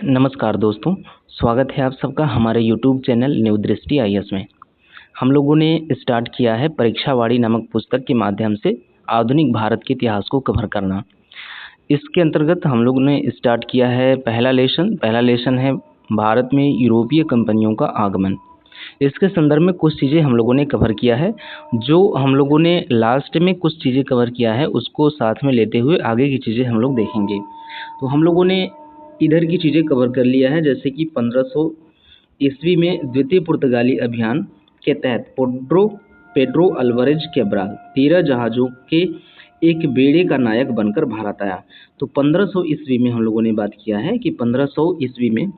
नमस्कार दोस्तों, स्वागत है आप सबका हमारे यूट्यूब चैनल न्यू दृष्टि आईएएस में। हम लोगों ने स्टार्ट किया है परीक्षावाड़ी नामक पुस्तक के माध्यम से आधुनिक भारत के इतिहास को कवर करना। इसके अंतर्गत हम लोगों ने स्टार्ट किया है पहला लेसन है भारत में यूरोपीय कंपनियों का आगमन। इसके संदर्भ में कुछ चीज़ें हम लोगों ने कवर किया है। जो हम लोगों ने लास्ट में कुछ चीज़ें कवर किया है उसको साथ में लेते हुए आगे की चीज़ें हम लोग देखेंगे। तो हम लोगों ने इधर की चीज़ें कवर कर लिया है, जैसे कि 1500 ईस्वी में द्वितीय पुर्तगाली अभियान के तहत पेड्रो अल्वारेज कैब्राल 13 जहाज़ों के एक बेड़े का नायक बनकर भारत आया। तो 1500 ईस्वी में हम लोगों ने बात किया है कि 1500 ईस्वी में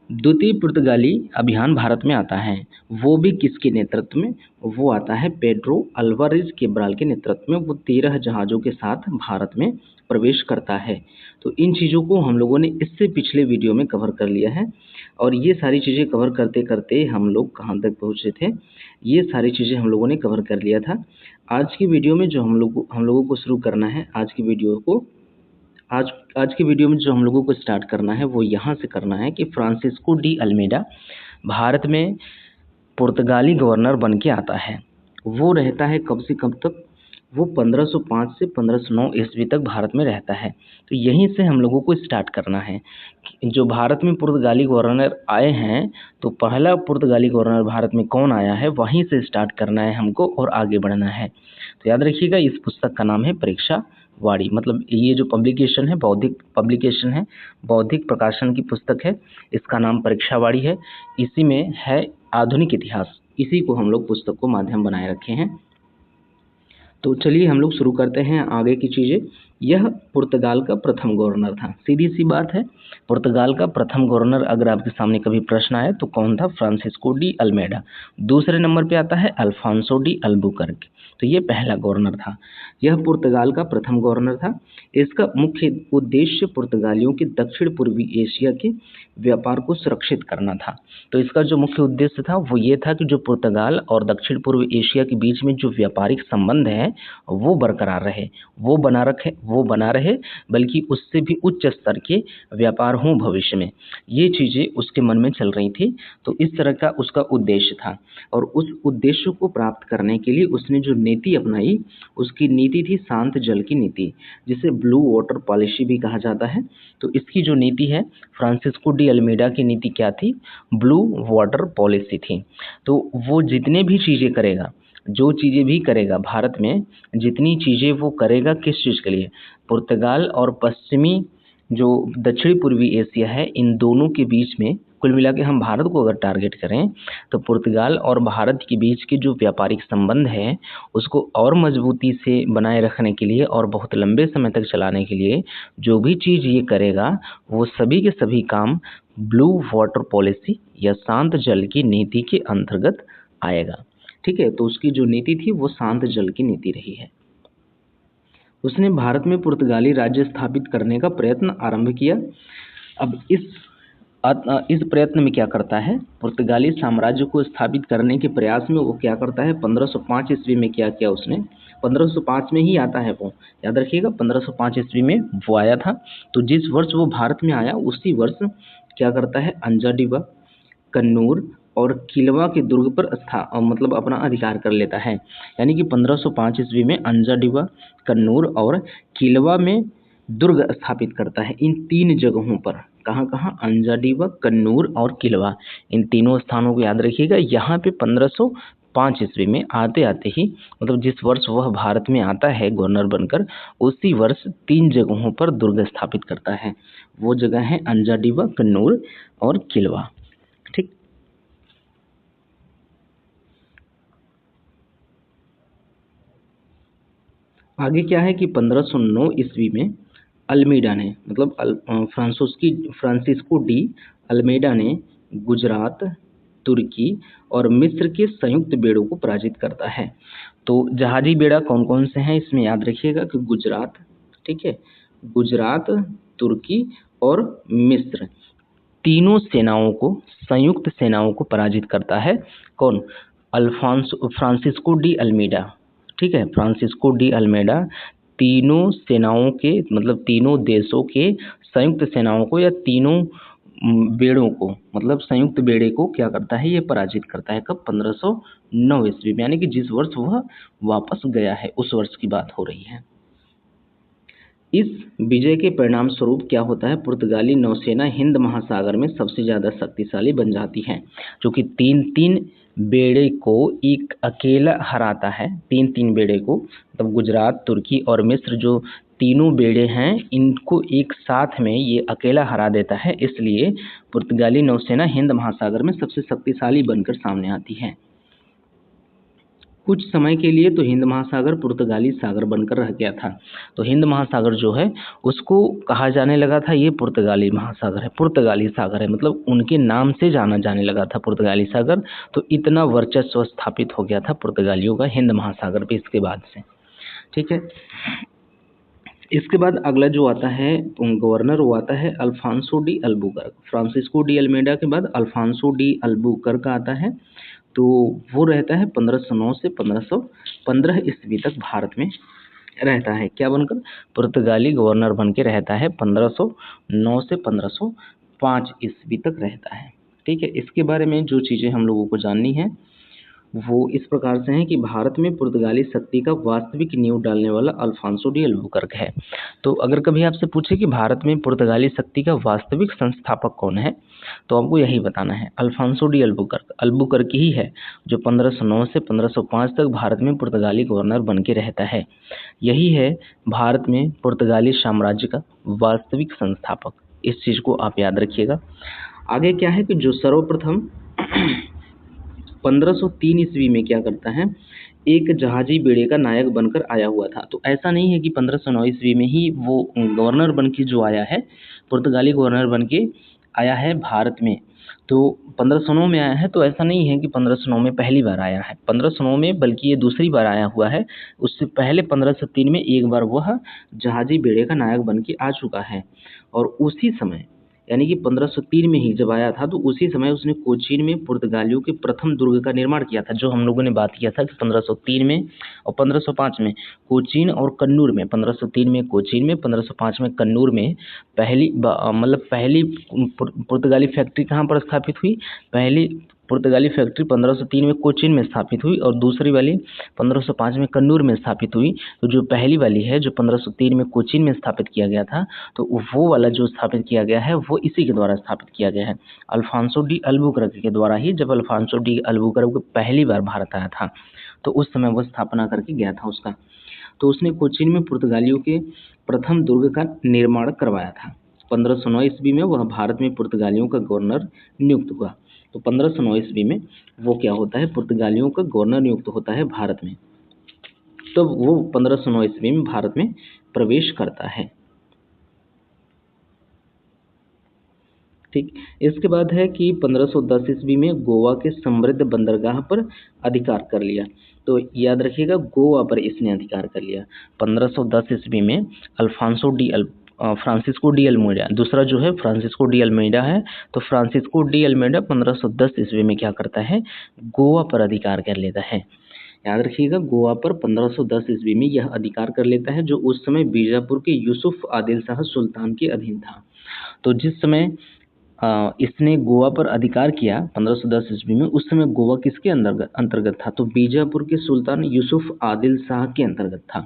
द्वितीय पुर्तगाली अभियान भारत में आता है। वो भी किसके नेतृत्व में? वो आता है पेड्रो अल्वारेज कैब्राल के नेतृत्व में। वो 13 जहाज़ों के साथ भारत में प्रवेश करता है। तो इन चीज़ों को हम लोगों ने इससे पिछले वीडियो में कवर कर लिया है और ये सारी चीज़ें कवर करते करते हम लोग कहाँ तक पहुँचे थे, ये सारी चीज़ें हम लोगों ने कवर कर लिया था। आज की वीडियो में जो हम लोगों को शुरू करना है, आज की वीडियो में जो हम लोगों को स्टार्ट करना है वो यहाँ से करना है कि फ्रांसिस्को डी अल्मेडा भारत में पुर्तगाली गवर्नर बन के आता है। वो रहता है कब से कब तक? वो 1505 से 1509 ईस्वी तक भारत में रहता है। तो यहीं से हम लोगों को स्टार्ट करना है कि जो भारत में पुर्तगाली गवर्नर आए हैं, तो पहला पुर्तगाली गवर्नर भारत में कौन आया है, वहीं से स्टार्ट करना है हमको और आगे बढ़ना है। तो याद रखिएगा, इस पुस्तक का नाम है परीक्षावाड़ी। मतलब ये जो पब्लिकेशन है, बौद्धिक प्रकाशन की पुस्तक है। इसका नाम परीक्षावाड़ी है। इसी में है आधुनिक इतिहास, इसी को हम लोग पुस्तक को माध्यम बनाए रखे हैं। तो चलिए हम लोग शुरू करते हैं आगे की चीज़ें। यह पुर्तगाल का प्रथम गवर्नर था। सीधी सी बात है, पुर्तगाल का प्रथम गवर्नर अगर आपके सामने कभी प्रश्न आए तो कौन था? Francisco de Almeida. दूसरे नंबर पे आता है अल्फांसो डी अल्बुकर्क। तो ये पहला गवर्नर था। यह पुर्तगाल का प्रथम गवर्नर था। इसका मुख्य उद्देश्य पुर्तगालियों के दक्षिण पूर्वी एशिया के व्यापार को सुरक्षित करना था। तो इसका जो मुख्य उद्देश्य था वो ये था कि जो पुर्तगाल और दक्षिण पूर्व एशिया के बीच में जो व्यापारिक संबंध है वो बरकरार रहे, वो बना रहे, बल्कि उससे भी उच्च स्तर के व्यापार हों भविष्य में। ये चीज़ें उसके मन में चल रही थी। तो इस तरह का उसका उद्देश्य था और उस उद्देश्य को प्राप्त करने के लिए उसने जो नीति अपनाई, उसकी नीति थी शांत जल की नीति, जिसे ब्लू वाटर पॉलिसी भी कहा जाता है। तो इसकी जो नीति है, फ्रांसिस्को डी अल्मेडा की नीति क्या थी? ब्लू वाटर पॉलिसी थी। तो वो जितने भी चीज़ें करेगा, जो चीज़ें भी करेगा भारत में, जितनी चीज़ें वो करेगा किस चीज़ के लिए? पुर्तगाल और पश्चिमी जो दक्षिणी पूर्वी एशिया है, इन दोनों के बीच में कुल मिला के हम भारत को अगर टारगेट करें तो पुर्तगाल और भारत के बीच के जो व्यापारिक संबंध है उसको और मजबूती से बनाए रखने के लिए और बहुत लंबे समय तक चलाने के लिए जो भी चीज़ ये करेगा वो सभी के सभी काम ब्लू वाटर पॉलिसी या शांत जल की नीति के अंतर्गत आएगा। ठीक है, तो उसकी जो नीति थी वो शांत जल की नीति रही है। उसने भारत में पुर्तगाली राज्य स्थापित करने का प्रयत्न आरंभ किया। अब इस प्रयत्न में क्या करता है? पुर्तगाली साम्राज्य को स्थापित करने के प्रयास में वो क्या करता है? 1505 ईस्वी में क्या किया उसने? 1505 में ही आता है वो, याद रखिएगा, 1505 ईस्वी में वो आया था। तो जिस वर्ष वो भारत में आया उसी वर्ष क्या करता है? अंजाडिवा, कन्नूर और किलवा के दुर्ग पर मतलब अपना अधिकार कर लेता है। यानी कि 1505 ईस्वी में अंजाडिवा, कन्नूर और किलवा में दुर्ग स्थापित करता है। इन तीन जगहों पर, कहाँ? अंजाडिवा, कन्नूर और किलवा, इन तीनों स्थानों को याद रखिएगा। यहाँ पे 1505 ईस्वी में आते ही, मतलब जिस वर्ष वह भारत में आता है गवर्नर बनकर, उसी वर्ष तीन जगहों पर दुर्ग स्थापित करता है। वो जगह है अंजाडिवा, कन्नूर और किलवा। ठीक, आगे क्या है कि 1509 ईस्वी में अल्मीडा ने, मतलब फ्रांसिस्को डी अल्मेडा ने गुजरात, तुर्की और मिस्र के संयुक्त बेड़ों को पराजित करता है। तो जहाजी बेड़ा कौन कौन से हैं इसमें याद रखिएगा कि गुजरात, ठीक है, गुजरात, तुर्की और मिस्र, तीनों संयुक्त सेनाओं को पराजित करता है। कौन? Francisco de Almeida. ठीक है, फ्रांसिस्को डी अल्मेडा तीनों सेनाओं के, मतलब तीनों देशों के संयुक्त सेनाओं को या तीनों बेड़ों को, मतलब संयुक्त बेड़े को क्या करता है, ये पराजित करता है। कब? 1509 ईस्वी में, यानी कि जिस वर्ष वह वापस गया है उस वर्ष की बात हो रही है। इस विजय के परिणाम स्वरूप क्या होता है, पुर्तगाली नौसेना हिंद महासागर में सबसे ज्यादा शक्तिशाली बन जाती है, जो कि तीन तीन बेड़े को एक अकेला हराता है। तीन तीन बेड़े को, मतलब गुजरात, तुर्की और मिस्र जो तीनों बेड़े हैं, इनको एक साथ में ये अकेला हरा देता है। इसलिए पुर्तगाली नौसेना हिंद महासागर में सबसे शक्तिशाली बनकर सामने आती है। कुछ समय के लिए तो हिंद महासागर पुर्तगाली सागर बनकर रह गया था। तो हिंद महासागर जो है उसको कहा जाने लगा था ये पुर्तगाली महासागर है, पुर्तगाली सागर है, मतलब उनके नाम से जाना जाने लगा था पुर्तगाली सागर। तो इतना वर्चस्व स्थापित हो गया था पुर्तगालियों का हिंद महासागर पे इसके बाद से। ठीक है, इसके बाद अगला जो आता है गवर्नर, वो आता है Alfonso de Albuquerque. Francisco de Almeida के बाद अल्फांसो डी अल्बुकर्क आता है। तो वो रहता है 1509 से 1515 ईस्वी तक भारत में रहता है। क्या बनकर? पुर्तगाली गवर्नर बन के रहता है। 1509 से 1505 ईस्वी तक रहता है। ठीक है, इसके बारे में जो चीज़ें हम लोगों को जाननी है वो इस प्रकार से है कि भारत में पुर्तगाली शक्ति का वास्तविक नींव डालने वाला अल्फांसो डी अल्बुकर्क है। तो अगर कभी आपसे पूछे कि भारत में पुर्तगाली शक्ति का वास्तविक संस्थापक कौन है, तो आपको यही बताना है, अल्फांसो डी अल्बुकर्क। अल्बुकर्क ही है जो 1509 से 1505 तक भारत में पुर्तगाली गवर्नर बन के रहता है। यही है भारत में पुर्तगाली साम्राज्य का वास्तविक संस्थापक। इस चीज़ को आप याद रखिएगा। आगे क्या है कि जो सर्वप्रथम 1503 ईस्वी में क्या करता है, एक जहाजी बेड़े का नायक बनकर आया हुआ था। तो ऐसा नहीं है कि 1509 ईस्वी में ही वो गवर्नर बन के जो आया है, पुर्तगाली गवर्नर बन के आया है भारत में। तो 1509 में आया है, तो ऐसा नहीं है कि 1509 में पहली बार आया है 1509 में, बल्कि ये दूसरी बार आया हुआ है। उससे पहले 1503 में एक बार वह जहाजी बेड़े का नायक बन के आ चुका है। और उसी समय, यानी कि 1503 में ही जब आया था, तो उसी समय उसने कोचीन में पुर्तगालियों के प्रथम दुर्ग का निर्माण किया था, जो हम लोगों ने बात किया था कि 1503 में और 1505 में कोचीन और कन्नूर में, 1503 में कोचीन में, 1505 में कन्नूर में पहली पुर्तगाली फैक्ट्री कहाँ पर स्थापित हुई। पहली पुर्तगाली फैक्ट्री 1503 में कोचीन में स्थापित हुई और दूसरी वाली 1505 में कन्नूर में स्थापित हुई। तो जो पहली वाली है जो 1503 में कोचीन में स्थापित किया गया था, तो वो वाला जो स्थापित किया गया है वो इसी के द्वारा स्थापित किया गया है, अल्फांसो डी अल्बुकर्क के द्वारा ही। जब अल्फांसो डी अल्बुकर्क पहली बार भारत आया था तो उस समय वो स्थापना करके गया था उसका। तो उसने कोचीन में पुर्तगालियों के प्रथम दुर्ग का निर्माण करवाया था। 1509 ईस्वी में वह भारत में पुर्तगालियों का गवर्नर नियुक्त हुआ। तो 1509 ईस्वी में वो क्या होता है, पुर्तगालियों का गवर्नर नियुक्त होता है भारत में। तो वो 1509 ईस्वी में भारत में प्रवेश करता है। ठीक, इसके बाद है कि 1510 ईस्वी में गोवा के समृद्ध बंदरगाह पर अधिकार कर लिया। तो याद रखिएगा, गोवा पर इसने अधिकार कर लिया 1510 ईस्वी में। फ्रांसिस्को डी अल्मेडा, दूसरा जो है फ्रांसिस्को डी अल्मेडा है। तो फ्रांसिस्को डी अल्मेडा 1510 ईस्वी में क्या करता है, गोवा पर अधिकार कर लेता है। याद रखिएगा, गोवा पर 1510 ईस्वी में यह अधिकार कर लेता है, जो उस समय बीजापुर के यूसुफ आदिल शाह सुल्तान के अधीन था। तो जिस समय इसने गोवा पर अधिकार किया 1510 ईस्वी में, उस समय गोवा किसके अंतर्गत था, तो बीजापुर के सुल्तान यूसुफ आदिल शाह के अंतर्गत था।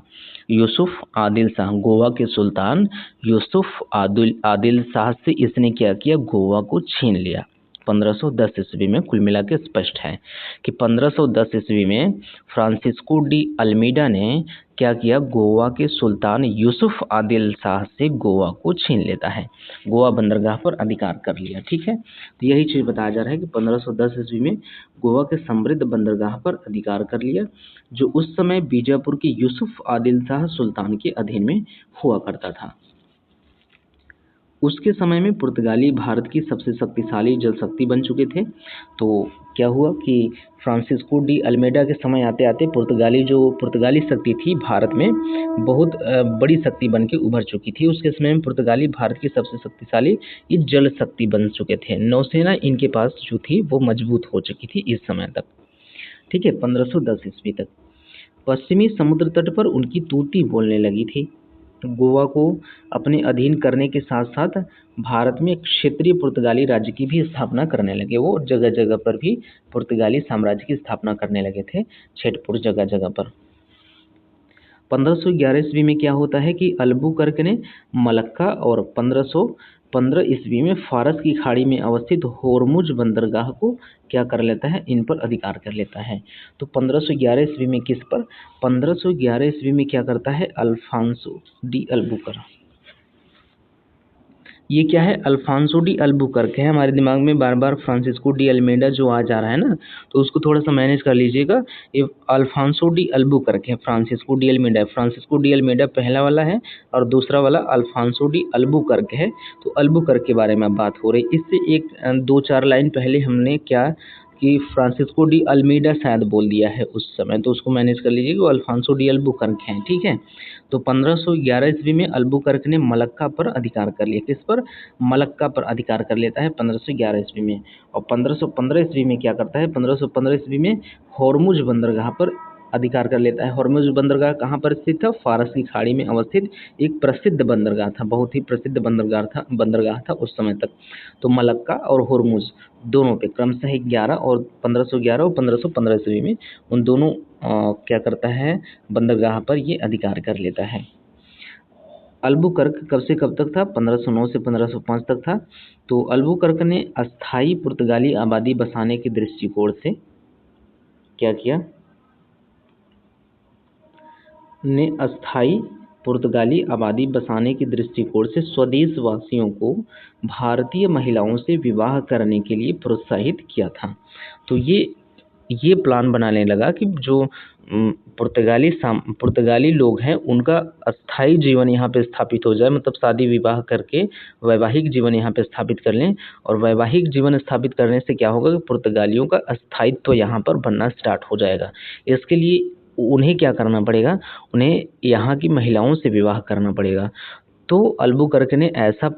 यूसुफ आदिल शाह, गोवा के सुल्तान यूसुफ आदिल शाह से इसने क्या किया, गोवा को छीन लिया 1510 ईस्वी में। कुल मिला के स्पष्ट है कि 1510 ईस्वी में फ्रांसिस्को डी अल्मीडा ने क्या किया, गोवा के सुल्तान यूसुफ आदिल शाह से गोवा को छीन लेता है, गोवा बंदरगाह पर अधिकार कर लिया। ठीक है, तो यही चीज़ बताया जा रहा है कि 1510 ईस्वी में गोवा के समृद्ध बंदरगाह पर अधिकार कर लिया, जो उस समय बीजापुर के यूसुफ आदिल शाह सुल्तान के अधीन में हुआ करता था। उसके समय में पुर्तगाली भारत की सबसे शक्तिशाली जल शक्ति बन चुके थे। तो क्या हुआ कि फ्रांसिस्को डी अल्मेडा के समय आते आते पुर्तगाली शक्ति थी भारत में बहुत बड़ी शक्ति बन के उभर चुकी थी। उसके समय में पुर्तगाली भारत की सबसे शक्तिशाली ये जल शक्ति बन चुके थे। नौसेना इनके पास जो थी वो मजबूत हो चुकी थी इस समय तक। ठीक है, 1510 ईस्वी तक पश्चिमी समुद्र तट पर उनकी तूती बोलने लगी थी। गोवा को अपने अधीन करने के साथ साथ भारत में क्षेत्रीय पुर्तगाली राज्य की भी स्थापना करने लगे। वो जगह जगह पर भी पुर्तगाली साम्राज्य की स्थापना करने लगे थे, छेटपुर जगह जगह पर। 1511 ईस्वी में क्या होता है कि अल्बुकर्क ने मलक्का और 1515 ईस्वी में फारस की खाड़ी में अवस्थित होर्मुज बंदरगाह को क्या कर लेता है, इन पर अधिकार कर लेता है। तो 1511 ईस्वी में किस पर, 1511 ईस्वी में क्या करता है, अल्फांसो डी अल्बुकर्क। ये क्या है, अल्फांसो डी अल्बुकर्क है। हमारे दिमाग में बार बार फ्रांसिस्को डी अल्मेडा जो आ जा रहा है ना, तो उसको थोड़ा सा मैनेज कर लीजिएगा। ये अल्फांसो डी अल्बुकर्क है, Francisco de Almeida. Francisco de Almeida पहला वाला है और दूसरा वाला अल्फांसो डी अल्बुकर्क है। तो अल्बुकर्क के बारे में बात हो रही। इससे एक 2-4 लाइन पहले हमने क्या कि फ्रांसिस्को डी अल्मेडा शायद बोल दिया है उस समय, तो उसको मैनेज कर लीजिएगा। वो अल्फांसो डी अल्बुकर्क हैं, ठीक है। तो 1511 ईस्वी में अल्बुकर्क ने मलक्का पर अधिकार कर लिया। किस पर, मलक्का पर अधिकार कर लेता है 1511 ईस्वी में। और 1515 ईस्वी में क्या करता है, 1515 ईस्वी में होर्मुज बंदरगाह पर अधिकार कर लेता है। होर्मुज बंदरगाह कहाँ पर स्थित था, फारस की खाड़ी में अवस्थित एक प्रसिद्ध बंदरगाह था, बहुत ही प्रसिद्ध बंदरगाह था उस समय तक। तो मलक्का और होर्मुज दोनों पे क्रमशः 11 और 1511 और 1515 ईस्वी में उन दोनों क्या करता है, बंदरगाह पर ये अधिकार कर लेता है। अल्बुकर्क कब से कब तक था, 1509 से 1505 तक था। तो अल्बुकर्क ने अस्थायी पुर्तगाली आबादी बसाने के दृष्टिकोण से क्या किया, ने अस्थायी पुर्तगाली आबादी बसाने के दृष्टिकोण से स्वदेश वासियों को भारतीय महिलाओं से विवाह करने के लिए प्रोत्साहित किया था। तो ये प्लान बनाने लगा कि जो पुर्तगाली लोग हैं उनका अस्थायी जीवन यहाँ पे स्थापित हो जाए, मतलब शादी विवाह करके वैवाहिक जीवन यहाँ पे स्थापित कर लें। और वैवाहिक जीवन स्थापित करने से क्या होगा कि पुर्तगालियों का अस्थायित्व यहाँ पर बनना स्टार्ट हो जाएगा। इसके लिए उन्हें क्या करना पड़ेगा, उन्हें यहाँ की महिलाओं से विवाह करना पड़ेगा। तो अल्बुकर्क ने ऐसा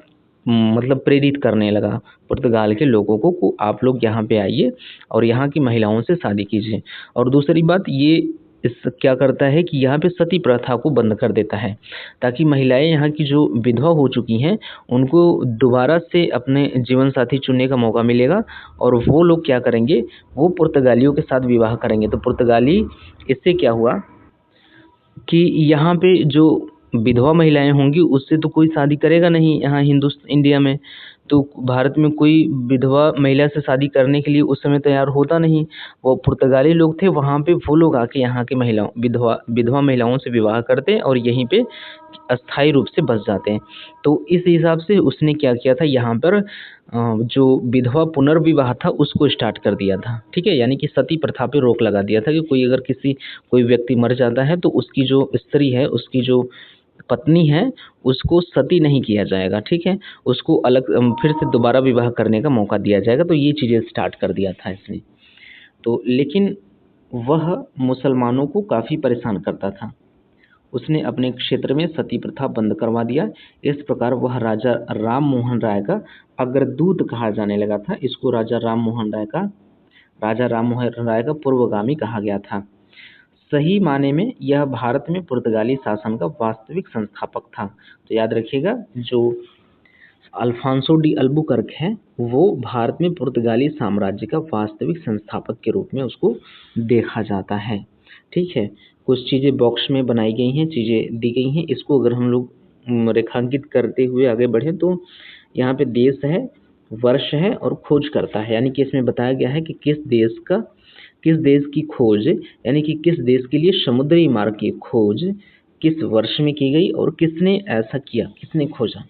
मतलब प्रेरित करने लगा पुर्तगाल के लोगों को आप लोग यहाँ पे आइए और यहाँ की महिलाओं से शादी कीजिए। और दूसरी बात ये इस क्या करता है कि यहाँ पे सती प्रथा को बंद कर देता है, ताकि महिलाएं यहाँ की जो विधवा हो चुकी हैं उनको दोबारा से अपने जीवन साथी चुनने का मौका मिलेगा। और वो लोग क्या करेंगे, वो पुर्तगालियों के साथ विवाह करेंगे। तो पुर्तगाली, इससे क्या हुआ कि यहाँ पे जो विधवा महिलाएं होंगी उससे तो कोई शादी करेगा नहीं यहाँ इंडिया में। तो भारत में कोई विधवा महिला से शादी करने के लिए उस समय तैयार होता नहीं। वो पुर्तगाली लोग थे, वहाँ पे वो लोग आके यहाँ की महिलाओं विधवा महिलाओं से विवाह करते हैं और यहीं पे अस्थायी रूप से बस जाते हैं। तो इस हिसाब से उसने क्या किया था, यहाँ पर जो विधवा पुनर्विवाह था उसको स्टार्ट कर दिया था, ठीक है। यानी कि सती प्रथा पे रोक लगा दिया था कि कोई व्यक्ति मर जाता है तो उसकी जो स्त्री है, उसकी जो पत्नी है, उसको सती नहीं किया जाएगा, ठीक है। उसको अलग फिर से दोबारा विवाह करने का मौका दिया जाएगा। तो ये चीज़ें स्टार्ट कर दिया था इसने। तो लेकिन वह मुसलमानों को काफ़ी परेशान करता था। उसने अपने क्षेत्र में सती प्रथा बंद करवा दिया। इस प्रकार वह राजा राम मोहन राय का अग्रदूत कहा जाने लगा था। इसको राजा राम मोहन राय का पूर्वगामी कहा गया था। सही माने में यह भारत में पुर्तगाली शासन का वास्तविक संस्थापक था। तो याद रखिएगा, जो अल्फांसो डी अल्बुकर्क है वो भारत में पुर्तगाली साम्राज्य का वास्तविक संस्थापक के रूप में उसको देखा जाता है, ठीक है। कुछ चीज़ें बॉक्स में बनाई गई हैं, चीज़ें दी गई हैं। इसको अगर हम लोग रेखांकित करते हुए आगे बढ़ें तो यहाँ पे देश है, वर्ष है और खोज करता है। यानी कि इसमें बताया गया है कि किस देश की खोज, यानी कि किस देश के लिए समुद्री मार्ग की खोज किस वर्ष में की गई और किसने ऐसा किया, किसने खोजा।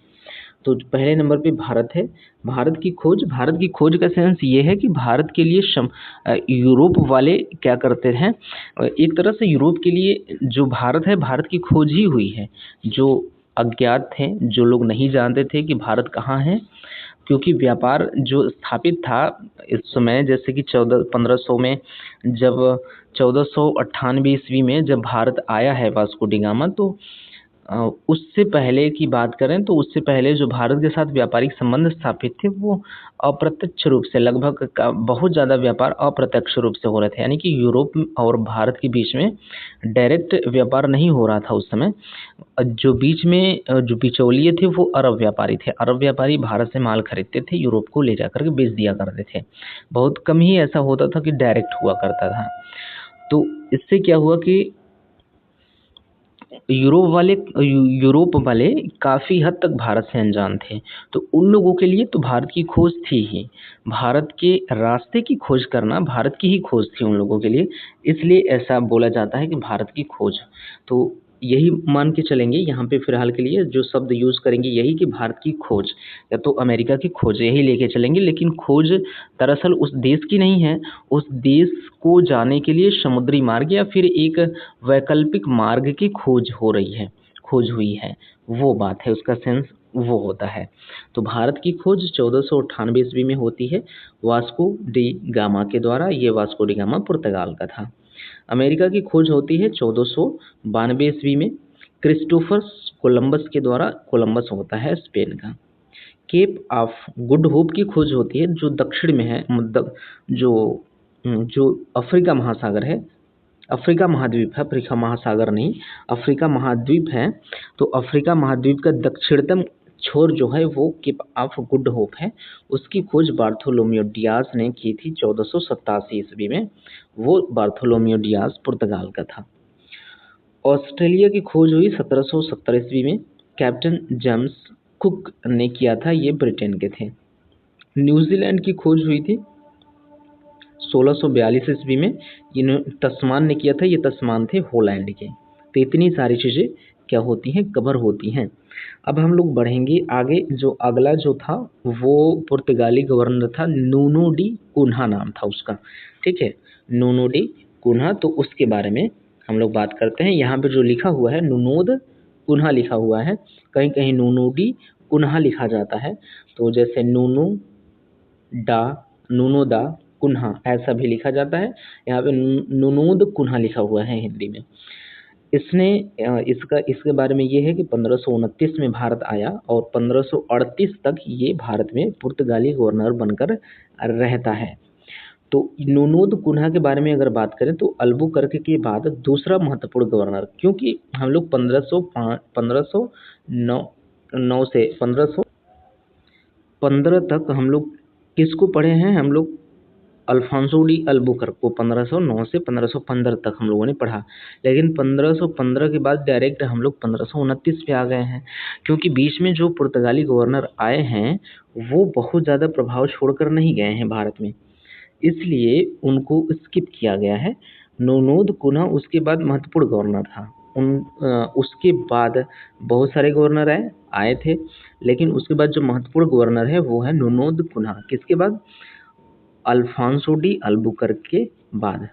तो पहले नंबर पे भारत है। भारत की खोज का सेंस ये है कि भारत के लिए यूरोप वाले क्या करते हैं, एक तरह से यूरोप के लिए जो भारत है, भारत की खोज ही हुई है। जो अज्ञात थे, जो लोग नहीं जानते थे कि भारत कहाँ है, क्योंकि व्यापार जो स्थापित था इस समय, जैसे कि 1500 में जब 1498 ईस्वी में जब भारत आया है वास्को डी गामा, तो उससे पहले की बात करें तो उससे पहले जो भारत के साथ व्यापारिक संबंध स्थापित थे वो अप्रत्यक्ष रूप से लगभग बहुत ज़्यादा व्यापार अप्रत्यक्ष रूप से हो रहे थे, यानी कि यूरोप और भारत के बीच में डायरेक्ट व्यापार नहीं हो रहा था उस समय। जो बीच में जो बिचौलिए थे वो अरब व्यापारी थे। अरब व्यापारी भारत से माल खरीदते थे, यूरोप को ले जाकर के बेच दिया करते थे। बहुत कम ही ऐसा होता था कि डायरेक्ट हुआ करता था। तो इससे क्या हुआ कि यूरोप वाले काफ़ी हद तक भारत से अनजान थे। तो उन लोगों के लिए तो भारत की खोज थी ही, भारत के रास्ते की खोज करना भारत की ही खोज थी उन लोगों के लिए, इसलिए ऐसा बोला जाता है कि भारत की खोज। तो यही मान के चलेंगे यहाँ पे फ़िलहाल के लिए, जो शब्द यूज़ करेंगे यही कि भारत की खोज या तो अमेरिका की खोज, यही लेके चलेंगे। लेकिन खोज दरअसल उस देश की नहीं है, उस देश को जाने के लिए समुद्री मार्ग या फिर एक वैकल्पिक मार्ग की खोज हो रही है, खोज हुई है, वो बात है, उसका सेंस वो होता है। तो भारत की खोज 1498 ईस्वी में होती है वास्को डी गामा के द्वारा। ये वास्को डी गामा पुर्तगाल का था। अमेरिका की खोज होती है 1492 ईस्वी में क्रिस्टोफर कोलंबस के द्वारा। कोलंबस होता है स्पेन का। केप ऑफ गुड होप की खोज होती है जो दक्षिण में है, जो जो अफ्रीका महासागर है, अफ्रीका महाद्वीप है, अफ्रीका महासागर नहीं, अफ्रीका महाद्वीप है। तो अफ्रीका महाद्वीप का दक्षिणतम छोर जो है वो केप ऑफ गुड होप है। उसकी खोज बार्थोलोमियो डियाज ने की थी 1487 ईस्वी में। वो बार्थोलोमियो डियाज पुर्तगाल का था। ऑस्ट्रेलिया की खोज हुई 1770 ईस्वी में, कैप्टन जेम्स कुक ने किया था, ये ब्रिटेन के थे। न्यूजीलैंड की खोज हुई थी 1642 ईस्वी में, तस्मान ने किया था, ये तस्मान थे हॉलैंड के। तो इतनी सारी चीज़ें क्या होती हैं, कवर होती हैं। अब हम लोग बढ़ेंगे आगे। जो अगला जो था वो पुर्तगाली गवर्नर था, नूनो डी कुन्हा नाम था उसका, ठीक है, नूनो डी कुन्हा। तो उसके बारे में हम लोग बात करते हैं। यहाँ पे जो लिखा हुआ है नूनोद कुन्हा लिखा हुआ है, कहीं कहीं नूनो डी कुन्हा लिखा जाता है। तो जैसे नूनो दा कुन्हा ऐसा भी लिखा जाता है। यहाँ पे नूनोद कुन्हा लिखा हुआ है हिंदी में। इसने इसके बारे में ये है कि 1529 में भारत आया और 1538 तक ये भारत में पुर्तगाली गवर्नर बनकर रहता है। तो नूनोद कुन्हा के बारे में अगर बात करें तो अल्बुकर्क के बाद दूसरा महत्वपूर्ण गवर्नर, क्योंकि हम लोग 1509 से 1515 तक हम लोग किसको पढ़े हैं, हम लोग अल्फांसो डी अल्बुकर्क को 1509 से 1515 तक हम लोगों ने पढ़ा। लेकिन 1515 के बाद डायरेक्ट हम लोग 1529 पे आ गए हैं, क्योंकि बीच में जो पुर्तगाली गवर्नर आए हैं वो बहुत ज़्यादा प्रभाव छोड़कर नहीं गए हैं भारत में, इसलिए उनको स्किप किया गया है। नूनोद कुन्हा उसके बाद महत्वपूर्ण गवर्नर था। उसके बाद बहुत सारे गवर्नर आए थे, लेकिन उसके बाद जो महत्वपूर्ण गवर्नर है वो है नूनोद कुन्हा। किसके बाद? अल्फांसो डी अल्बुकर्क के बाद।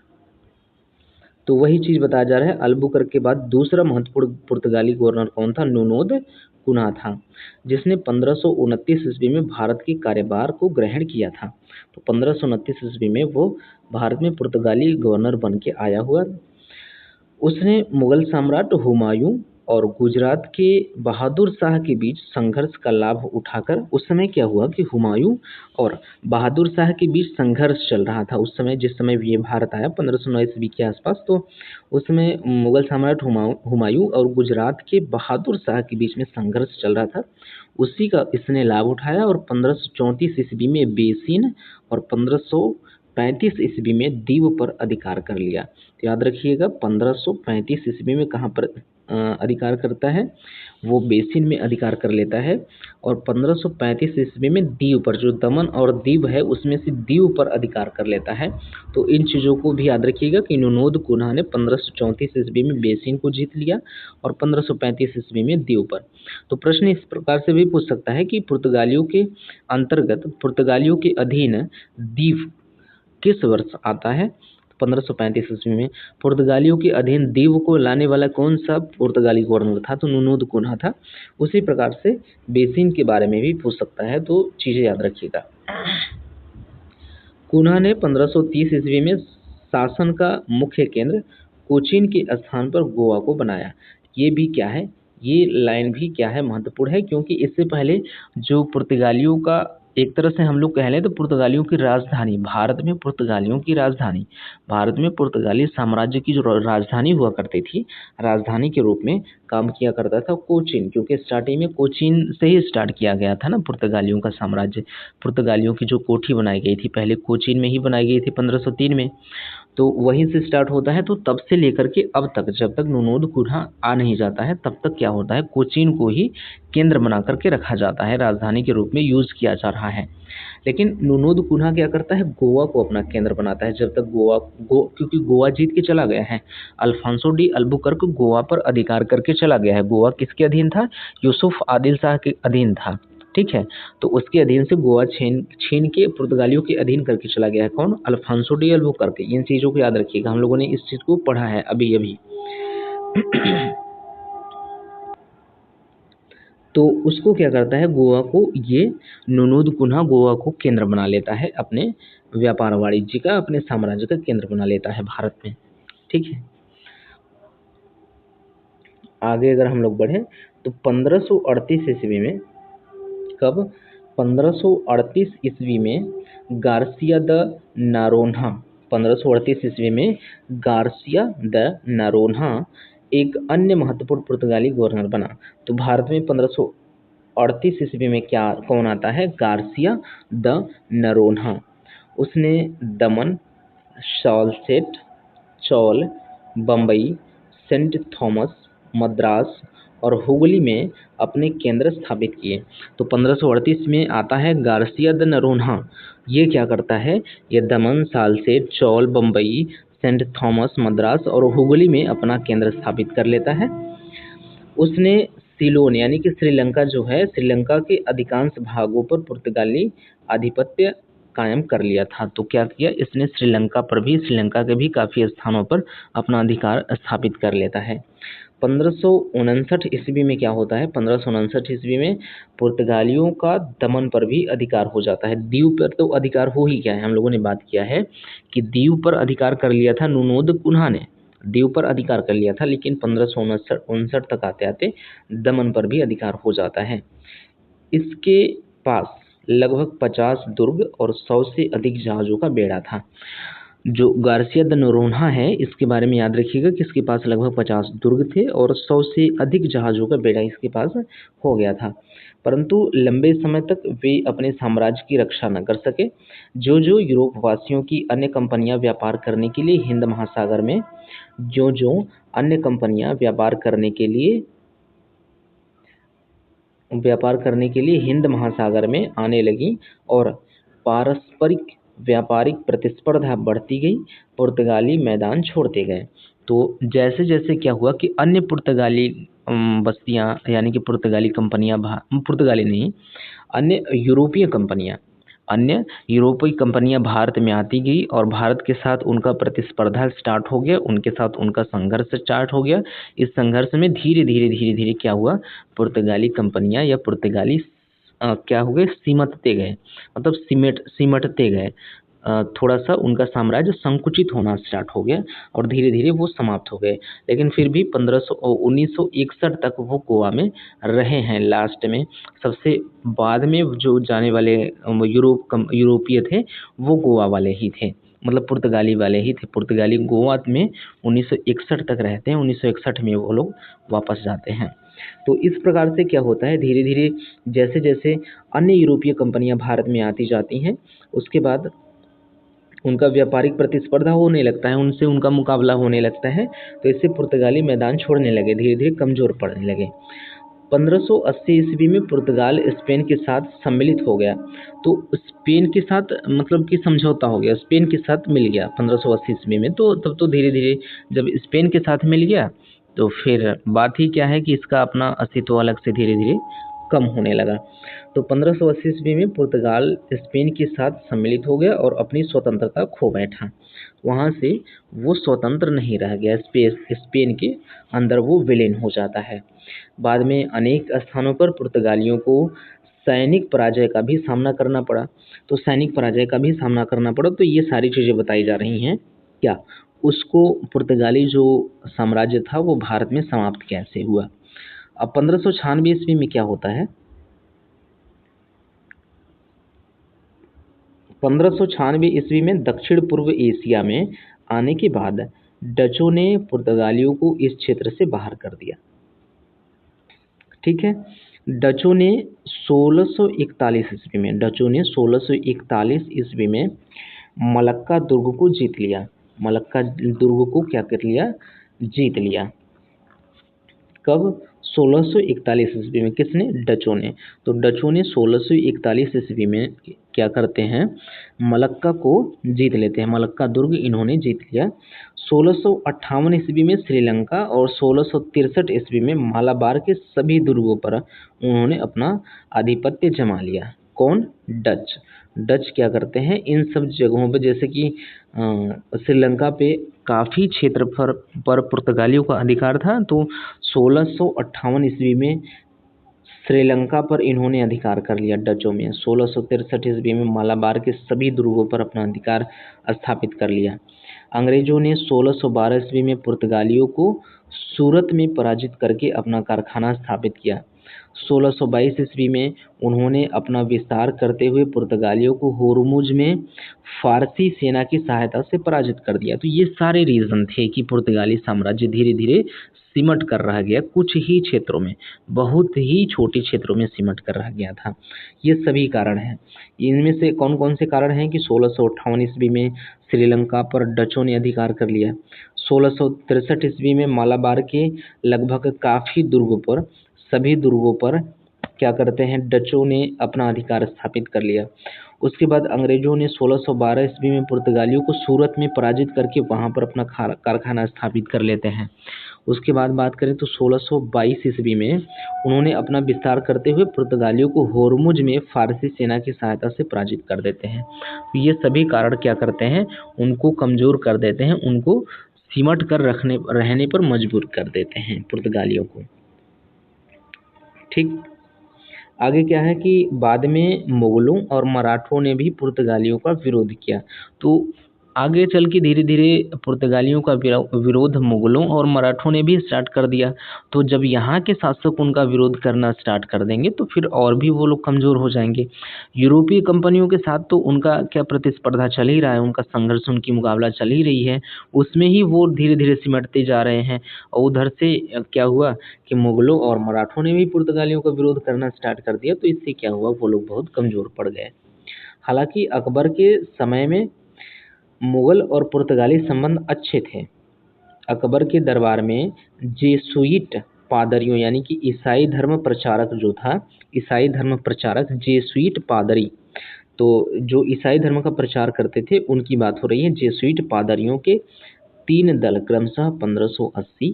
तो वही चीज़ बताया जा रहा है, अल्बुकर्क के बाद दूसरा महत्वपूर्ण पुर्तगाली गवर्नर कौन था? नूनोद कुन्हा था, जिसने 1529 ईस्वी में भारत के कार्यभार को ग्रहण किया था। तो 1529 ईस्वी में वो भारत में पुर्तगाली गवर्नर बन के आया हुआ। उसने मुगल सम्राट हुमायूं और गुजरात के बहादुर शाह के बीच संघर्ष का लाभ उठाकर, उस समय क्या हुआ कि हुमायूं और बहादुर शाह के बीच संघर्ष चल रहा था उस समय, जिस समय ये भारत आया 1509 ईस्वी के आसपास। तो उस समय मुगल सम्राट हुमायूं और गुजरात के बहादुर शाह के बीच में संघर्ष चल रहा था, उसी का इसने लाभ उठाया और 1534 ईस्वी में बेसिन और 1535 ईस्वी में दीव पर अधिकार कर लिया। तो याद रखिएगा 1535 ईस्वी में कहाँ पर अधिकार करता है? वो बेसिन में अधिकार कर लेता है, और 1535 ईस्वी में दीव पर, जो दमन और दीव है उसमें से दीव पर अधिकार कर लेता है। तो इन चीज़ों को भी याद रखिएगा कि नूनोद कुन्हा ने 1534 ईस्वी में बेसिन को जीत लिया और 1535 ईस्वी में दीव पर। तो प्रश्न इस प्रकार से भी पूछ सकता है कि पुर्तगालियों के अंतर्गत, पुर्तगालियों के अधीन दीव किस वर्ष आता है? 1535 ईस्वी में। पुर्तगालियों के अधीन दीव को लाने वाला कौन सा पुर्तगाली गवर्नर था? तो नूनोद कुन्हा था। उसी प्रकार से बेसिन के बारे में भी पूछ सकता है, तो चीज़ें याद रखिएगा। कुन्हा ने 1530 ईस्वी में शासन का मुख्य केंद्र कोचीन के स्थान पर गोवा को बनाया। ये भी क्या है? ये लाइन भी क्या है, महत्वपूर्ण है, क्योंकि इससे पहले जो पुर्तगालियों का, एक तरह से हम लोग कह लें तो पुर्तगालियों की राजधानी, भारत में पुर्तगालियों की राजधानी, भारत में पुर्तगाली साम्राज्य की जो राजधानी हुआ करती थी, राजधानी के रूप में काम किया करता था कोचीन, क्योंकि स्टार्टिंग में कोचीन से ही स्टार्ट किया गया था ना पुर्तगालियों का साम्राज्य। पुर्तगालियों की जो कोठी बनाई गई थी पहले कोचीन में ही बनाई गई थी 1503 में, तो वहीं से स्टार्ट होता है। तो तब से लेकर के अब तक, जब तक नूनोद कुन्हा आ नहीं जाता है, तब तक क्या होता है, कोचीन को ही केंद्र बना करके रखा जाता है, राजधानी के रूप में यूज किया जा रहा है। लेकिन नूनोद कुन्हा क्या करता है, गोवा को अपना केंद्र बनाता है। जब तक क्योंकि गोवा जीत के चला गया है, अल्फांसो डी अल्बुकर्क गोवा पर अधिकार करके चला गया है। गोवा किसके अधीन था, यूसुफ आदिल शाह के अधीन था, ठीक है। तो उसके अधीन से गोवा छीन छीन के पुर्तगालियों के अधीन करके चला गया है। कौन, अल्फांसो डी अल्बुकर्क। इन चीज़ों को याद रखिएगा, हम लोगों ने इस चीज़ को पढ़ा है अभी अभी। तो उसको क्या करता है, गोवा को, ये नूनोद कुन्हा गोवा को केंद्र बना लेता है, अपने व्यापार वाणिज्य का, अपने साम्राज्य का केंद्र बना लेता है भारत में, ठीक है। आगे अगर हम लोग बढ़े तो 1538 ईस्वी में, कब, 1538 ईस्वी में गार्सिया द नारोन्हा, 1538 ईस्वी में गार्सिया द नारोन्हा एक अन्य महत्वपूर्ण पुर्तगाली गवर्नर बना। तो भारत में 1538 ईस्वी में क्या, कौन आता है, गार्सिया द नरोन्हा। उसने दमन, सॉल्सेट, चौल, बम्बई, सेंट थॉमस, मद्रास और हुगली में अपने केंद्र स्थापित किए। तो 1538 में आता है गार्सिया द नरोन्हा। ये क्या करता है, ये दमन, सालसेट, चौल, बम्बई, सेंट थॉमस, मद्रास और हुगली में अपना केंद्र स्थापित कर लेता है। उसने सिलोन यानी कि श्रीलंका जो है, श्रीलंका के अधिकांश भागों पर पुर्तगाली आधिपत्य कायम कर लिया था। तो क्या किया इसने, श्रीलंका पर भी, श्रीलंका के भी काफ़ी स्थानों पर अपना अधिकार स्थापित कर लेता है। 1559 ईस्वी में क्या होता है, 1559 ईस्वी में पुर्तगालियों का दमन पर भी अधिकार हो जाता है। दीव पर तो अधिकार हो ही गया है, हम लोगों ने बात किया है कि दीव पर अधिकार कर लिया था नूनोद कुन्हा ने, दीव पर अधिकार कर लिया था, लेकिन 1559 तक आते आते दमन पर भी अधिकार हो जाता है। इसके पास लगभग 50 दुर्ग और 100 से अधिक जहाज़ों का बेड़ा था। जो गार्सिया द नोरोन्हा है, इसके बारे में याद रखिएगा कि इसके पास लगभग 50 दुर्ग थे और 100 से अधिक जहाज़ों का बेड़ा इसके पास हो गया था। परंतु लंबे समय तक वे अपने साम्राज्य की रक्षा न कर सके। जो जो यूरोप वासियों की अन्य कंपनियां व्यापार करने के लिए हिंद महासागर में, जो जो अन्य कंपनियां व्यापार करने के लिए हिंद महासागर में आने लगी और पारस्परिक व्यापारिक प्रतिस्पर्धा बढ़ती गई, पुर्तगाली मैदान छोड़ते गए। तो जैसे जैसे क्या हुआ कि अन्य पुर्तगाली बस्तियां यानी कि पुर्तगाली कंपनियां, पुर्तगाली नहीं, अन्य यूरोपीय कंपनियां भारत में आती गई और भारत के साथ उनका प्रतिस्पर्धा स्टार्ट हो गया, उनके साथ उनका संघर्ष स्टार्ट हो गया। इस संघर्ष में धीरे धीरे क्या हुआ, पुर्तगाली कंपनियां या पुर्तगाली क्या हो गए, सिमटते गए, मतलब सिमटते गए। थोड़ा सा उनका साम्राज्य संकुचित होना स्टार्ट हो गया और धीरे धीरे वो समाप्त हो गए। लेकिन फिर भी 1961 तक वो गोवा में रहे हैं। लास्ट में सबसे बाद में जो जाने वाले यूरोपीय थे वो गोवा वाले ही थे, मतलब पुर्तगाली वाले ही थे। पुर्तगाली गोवा में 1961 तक रहते हैं, 1961 में वो लोग वापस जाते हैं। तो इस प्रकार से क्या होता है, धीरे धीरे जैसे जैसे अन्य यूरोपीय कंपनियां भारत में आती जाती हैं, उसके बाद उनका व्यापारिक प्रतिस्पर्धा होने लगता है, उनसे उनका मुकाबला होने लगता है। तो इससे पुर्तगाली मैदान छोड़ने लगे, धीरे धीरे कमज़ोर पड़ने लगे। 1580 ईस्वी में पुर्तगाल स्पेन के साथ सम्मिलित हो गया। तो स्पेन के साथ मतलब कि समझौता हो गया, स्पेन के साथ मिल गया 1580 ईस्वी में। तो तब तो धीरे धीरे जब स्पेन के साथ मिल गया तो फिर बात ही क्या है कि इसका अपना अस्तित्व अलग से धीरे धीरे कम होने लगा। तो 1580 ईस्वी में पुर्तगाल स्पेन के साथ सम्मिलित हो गया और अपनी स्वतंत्रता खो बैठा। वहाँ से वो स्वतंत्र नहीं रह गया, स्पेन के अंदर वो विलीन हो जाता है। बाद में अनेक स्थानों पर पुर्तगालियों को सैनिक पराजय का भी सामना करना पड़ा। तो ये सारी चीज़ें बताई जा रही हैं क्या, उसको पुर्तगाली जो साम्राज्य था वो भारत में समाप्त कैसे हुआ। अब 1596 ईस्वी में क्या होता है, 1596 ईस्वी में दक्षिण पूर्व एशिया में आने के बाद डचों ने पुर्तगालियों को इस क्षेत्र से बाहर कर दिया। ठीक है, डचों ने 1641 ईस्वी में डचों ने 1641 ईस्वी में मलक्का दुर्ग को जीत लिया। मलक्का दुर्ग को क्या कर लिया, जीत लिया। कब, 1641 ईस्वी में। किसने, डचों ने। तो डचों ने 1641 ईस्वी में क्या करते हैं, मलक्का को जीत लेते हैं। मलक्का दुर्ग इन्होंने जीत लिया। 1658 ईस्वी में श्रीलंका और 1663 ईस्वी में मालाबार के सभी दुर्गों पर उन्होंने अपना आधिपत्य जमा लिया। कौन, डच। डच क्या करते हैं, इन सब जगहों पर, जैसे कि श्रीलंका पे काफ़ी क्षेत्र पर पुर्तगालियों का अधिकार था, तो 1658 ईस्वी में श्रीलंका पर इन्होंने अधिकार कर लिया डचों में। 1663 ईस्वी में मालाबार के सभी दुर्गों पर अपना अधिकार स्थापित कर लिया। अंग्रेजों ने 1612 ईस्वी में पुर्तगालियों को सूरत में पराजित करके अपना कारखाना स्थापित किया। 1622 ईस्वी में उन्होंने अपना विस्तार करते हुए पुर्तगालियों को होर्मुज में फारसी सेना की सहायता से पराजित कर दिया। तो ये सारे रीज़न थे कि पुर्तगाली साम्राज्य धीरे धीरे सिमट कर रह गया, कुछ ही क्षेत्रों में, बहुत ही छोटे क्षेत्रों में सिमट कर रह गया था। ये सभी कारण हैं। इनमें से कौन कौन से कारण हैं कि 1658 ईस्वी में श्रीलंका पर डचों ने अधिकार कर लिया। 1663 ईस्वी में मालाबार के लगभग काफ़ी दुर्गों पर, सभी दुर्गों पर क्या करते हैं, डचों ने अपना अधिकार स्थापित कर लिया। उसके बाद अंग्रेजों ने 1612 ईस्वी में पुर्तगालियों को सूरत में पराजित करके वहां पर अपना कारखाना स्थापित कर लेते हैं। उसके बाद बात करें तो 1622 ईस्वी में उन्होंने अपना विस्तार करते हुए पुर्तगालियों को होर्मुज में फारसी सेना की सहायता से पराजित कर देते हैं। तो ये सभी कारण क्या करते हैं, उनको कमज़ोर कर देते हैं, उनको सिमट कर रहने पर मजबूर कर देते हैं पुर्तगालियों को। ठीक, आगे क्या है कि बाद में मुगलों और मराठों ने भी पुर्तगालियों का विरोध किया। तो आगे चल के धीरे धीरे पुर्तगालियों का विरोध मुगलों और मराठों ने भी स्टार्ट कर दिया। तो जब यहाँ के शासक उनका विरोध करना स्टार्ट कर देंगे तो फिर और भी वो लोग कमज़ोर हो जाएंगे। यूरोपीय कंपनियों के साथ तो उनका क्या प्रतिस्पर्धा चल ही रहा है, उनका संघर्ष, उनकी मुकाबला चल ही रही है, उसमें ही वो धीरे धीरे सिमटते जा रहे हैं। और उधर से क्या हुआ कि मुगलों और मराठों ने भी पुर्तगालियों का विरोध करना स्टार्ट कर दिया। तो इससे क्या हुआ, वो लोग बहुत कमज़ोर पड़ गए। हालांकि अकबर के समय में मुगल और पुर्तगाली संबंध अच्छे थे। अकबर के दरबार में जेसुइट पादरियों, यानी कि ईसाई धर्म प्रचारक जो था, ईसाई धर्म प्रचारक जेसुइट पादरी, तो जो ईसाई धर्म का प्रचार करते थे उनकी बात हो रही है। जेसुइट पादरियों के 3 दल क्रमशः 1580,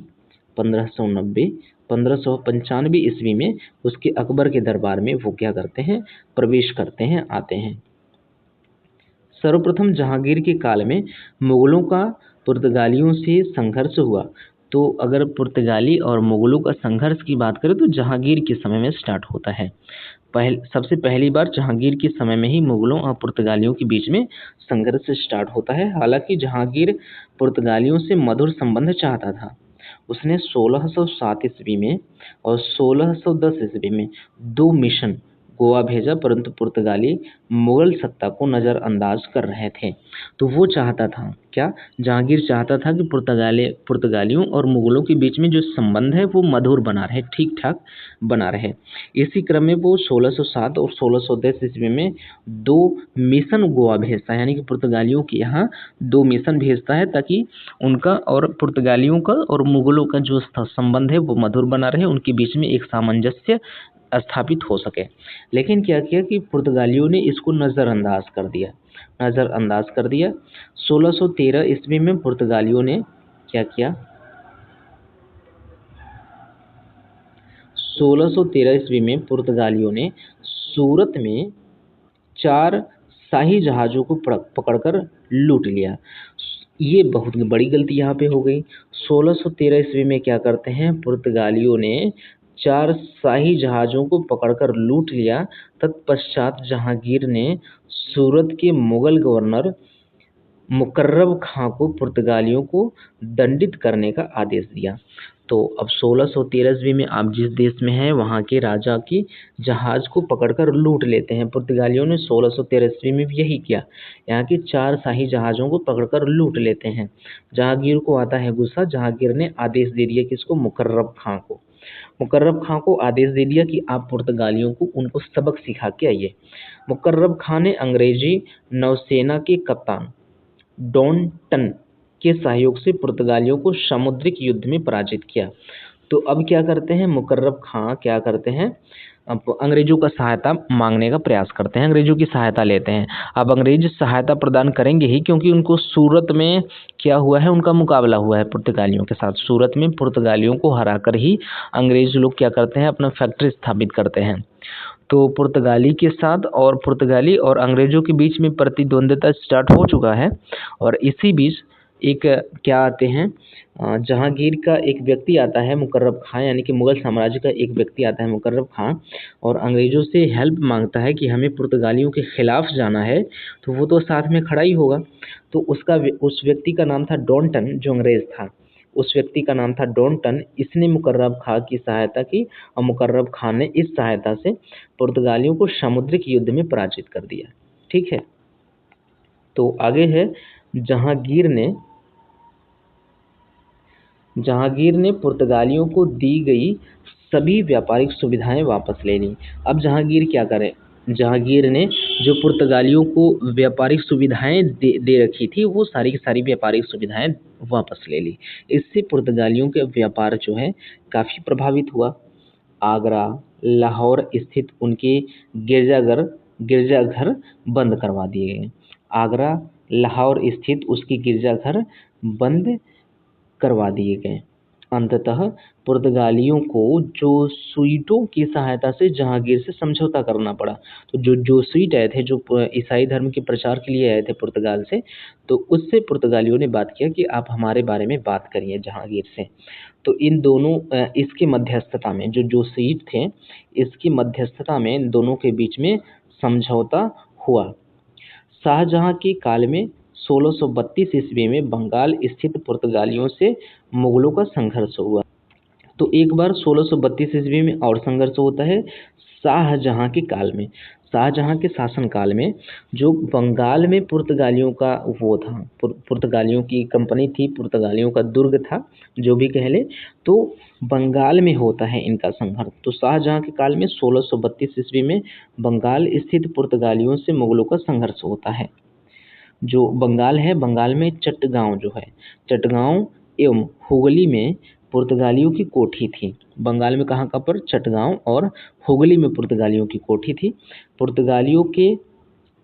1590, 1595 ईस्वी में उसके अकबर के दरबार में वो क्या करते हैं, प्रवेश करते हैं, आते हैं। सर्वप्रथम जहांगीर के काल में मुगलों का पुर्तगालियों से संघर्ष हुआ। तो अगर पुर्तगाली और मुगलों का संघर्ष की बात करें तो जहांगीर के समय में स्टार्ट होता है। सबसे पहली बार जहांगीर के समय में ही मुगलों और पुर्तगालियों के बीच में संघर्ष स्टार्ट होता है। हालांकि जहांगीर पुर्तगालियों से मधुर संबंध चाहता था। उसने 1607 ईस्वी में और 1610 ईस्वी में 2 मिशन गोवा भेजा, परंतु पुर्तगाली मुगल सत्ता को नज़रअंदाज कर रहे थे। तो वो चाहता था क्या, जहांगीर चाहता था कि पुर्तगालियों और मुगलों के बीच में जो संबंध है वो मधुर बना रहे, ठीक ठाक बना रहे। इसी क्रम में वो 1607 और 1610 ईस्वी में 2 मिशन गोवा भेजता है, यानी कि पुर्तगालियों के यहाँ 2 मिशन भेजता है ताकि उनका और पुर्तगालियों का और मुगलों का जो संबंध है वो मधुर बना रहे, उनके बीच में एक सामंजस्य स्थापित हो सके। लेकिन क्या किया कि पुर्तगालियों ने इसको नज़रअंदाज कर दिया। 1613 ईस्वी में पुर्तगालियों ने क्या किया, 1613 ईस्वी में पुर्तगालियों ने सूरत में 4 शाही जहाज़ों को पकड़कर लूट लिया। ये बहुत बड़ी गलती यहाँ पे हो गई। 1613 ईस्वी में क्या करते हैं, पुर्तगालियों ने 4 शाही जहाज़ों को पकड़कर लूट लिया। तत्पश्चात जहांगीर ने सूरत के मुगल गवर्नर मुकर्रब खां को पुर्तगालियों को दंडित करने का आदेश दिया। तो अब 1613 ईस्वी में आप जिस देश में हैं वहाँ के राजा की जहाज को पकड़कर लूट लेते हैं। पुर्तगालियों ने 1613 ईस्वी में भी यही किया, यहाँ के 4 शाही जहाज़ों को पकड़कर लूट लेते हैं। जहांगीर को आता है गुस्सा। जहांगीर ने आदेश दे दिया किसको? मुकर्रब खां को। मुकर्रब खां को आदेश दे दिया कि आप पुर्तगालियों को उनको सबक सिखा के आइए। मुकर्रब खां ने अंग्रेजी नौसेना के कप्तान डॉन टन के सहयोग से पुर्तगालियों को समुद्रिक युद्ध में पराजित किया। तो अब क्या करते हैं मुकर्रब खां? क्या करते हैं? अब अंग्रेजों का सहायता मांगने का प्रयास करते हैं, अंग्रेजों की सहायता लेते हैं। अब अंग्रेज सहायता प्रदान करेंगे ही, क्योंकि उनको सूरत में क्या हुआ है, उनका मुकाबला हुआ है पुर्तगालियों के साथ। सूरत में पुर्तगालियों को हराकर ही अंग्रेज लोग क्या करते हैं, अपना फैक्ट्री स्थापित करते हैं। तो पुर्तगाली के साथ और पुर्तगाली और अंग्रेजों के बीच में प्रतिद्वंद्विता स्टार्ट हो चुका है। और इसी बीच एक क्या आते हैं, जहांगीर का एक व्यक्ति आता है मुकर्रब खां, यानी कि मुगल साम्राज्य का एक व्यक्ति आता है मुकर्रब खां, और अंग्रेजों से हेल्प मांगता है कि हमें पुर्तगालियों के खिलाफ जाना है। तो वो तो साथ में खड़ा ही होगा। तो उस व्यक्ति का नाम था डॉन टन, जो अंग्रेज था। उस व्यक्ति का नाम था डॉन टन। इसने मुकर्रब खां की सहायता की और मुकर्रब खां ने इस सहायता से पुर्तगालियों को समुद्रिक युद्ध में पराजित कर दिया। ठीक है। तो आगे है, जहांगीर ने पुर्तगालियों को दी गई सभी व्यापारिक सुविधाएं वापस ले ली। अब जहांगीर क्या करे? जहांगीर ने जो पुर्तगालियों को व्यापारिक सुविधाएं दे रखी थी, वो सारी की सारी व्यापारिक सुविधाएं वापस ले ली। इससे पुर्तगालियों के व्यापार जो है काफ़ी प्रभावित हुआ। आगरा, लाहौर स्थित उनके गिरजाघर बंद करवा दिए गए। आगरा, लाहौर स्थित उसके गिरजाघर बंद करवा दिए गए। अंततः पुर्तगालियों को जोसूइटों की सहायता से जहांगीर से समझौता करना पड़ा। तो जो जोसूइट आए थे, जो ईसाई धर्म के प्रचार के लिए आए थे पुर्तगाल से, तो उससे पुर्तगालियों ने बात किया कि आप हमारे बारे में बात करिए जहांगीर से। तो इन दोनों इसकी मध्यस्थता में, जो जोसूइट थे, इसकी मध्यस्थता में इन दोनों के बीच में समझौता हुआ। शाहजहां के काल में 1632 ईस्वी में बंगाल स्थित पुर्तगालियों से मुगलों का संघर्ष हुआ। तो एक बार 1632 ईस्वी में और संघर्ष होता है शाहजहां के काल में। शाहजहां के शासन काल में जो बंगाल में पुर्तगालियों का वो था, पुर्तगालियों की कंपनी थी, पुर्तगालियों का दुर्ग था, जो भी कह ले, तो बंगाल में होता है इनका संघर्ष। तो शाहजहां के काल में 1632 ईस्वी में बंगाल स्थित पुर्तगालियों से मुगलों का संघर्ष होता है। जो बंगाल है, बंगाल में चटगांव जो है, चटगांव एवं हुगली में पुर्तगालियों की कोठी थी। बंगाल में कहाँ पर? चटगांव और हुगली में पुर्तगालियों की कोठी थी। पुर्तगालियों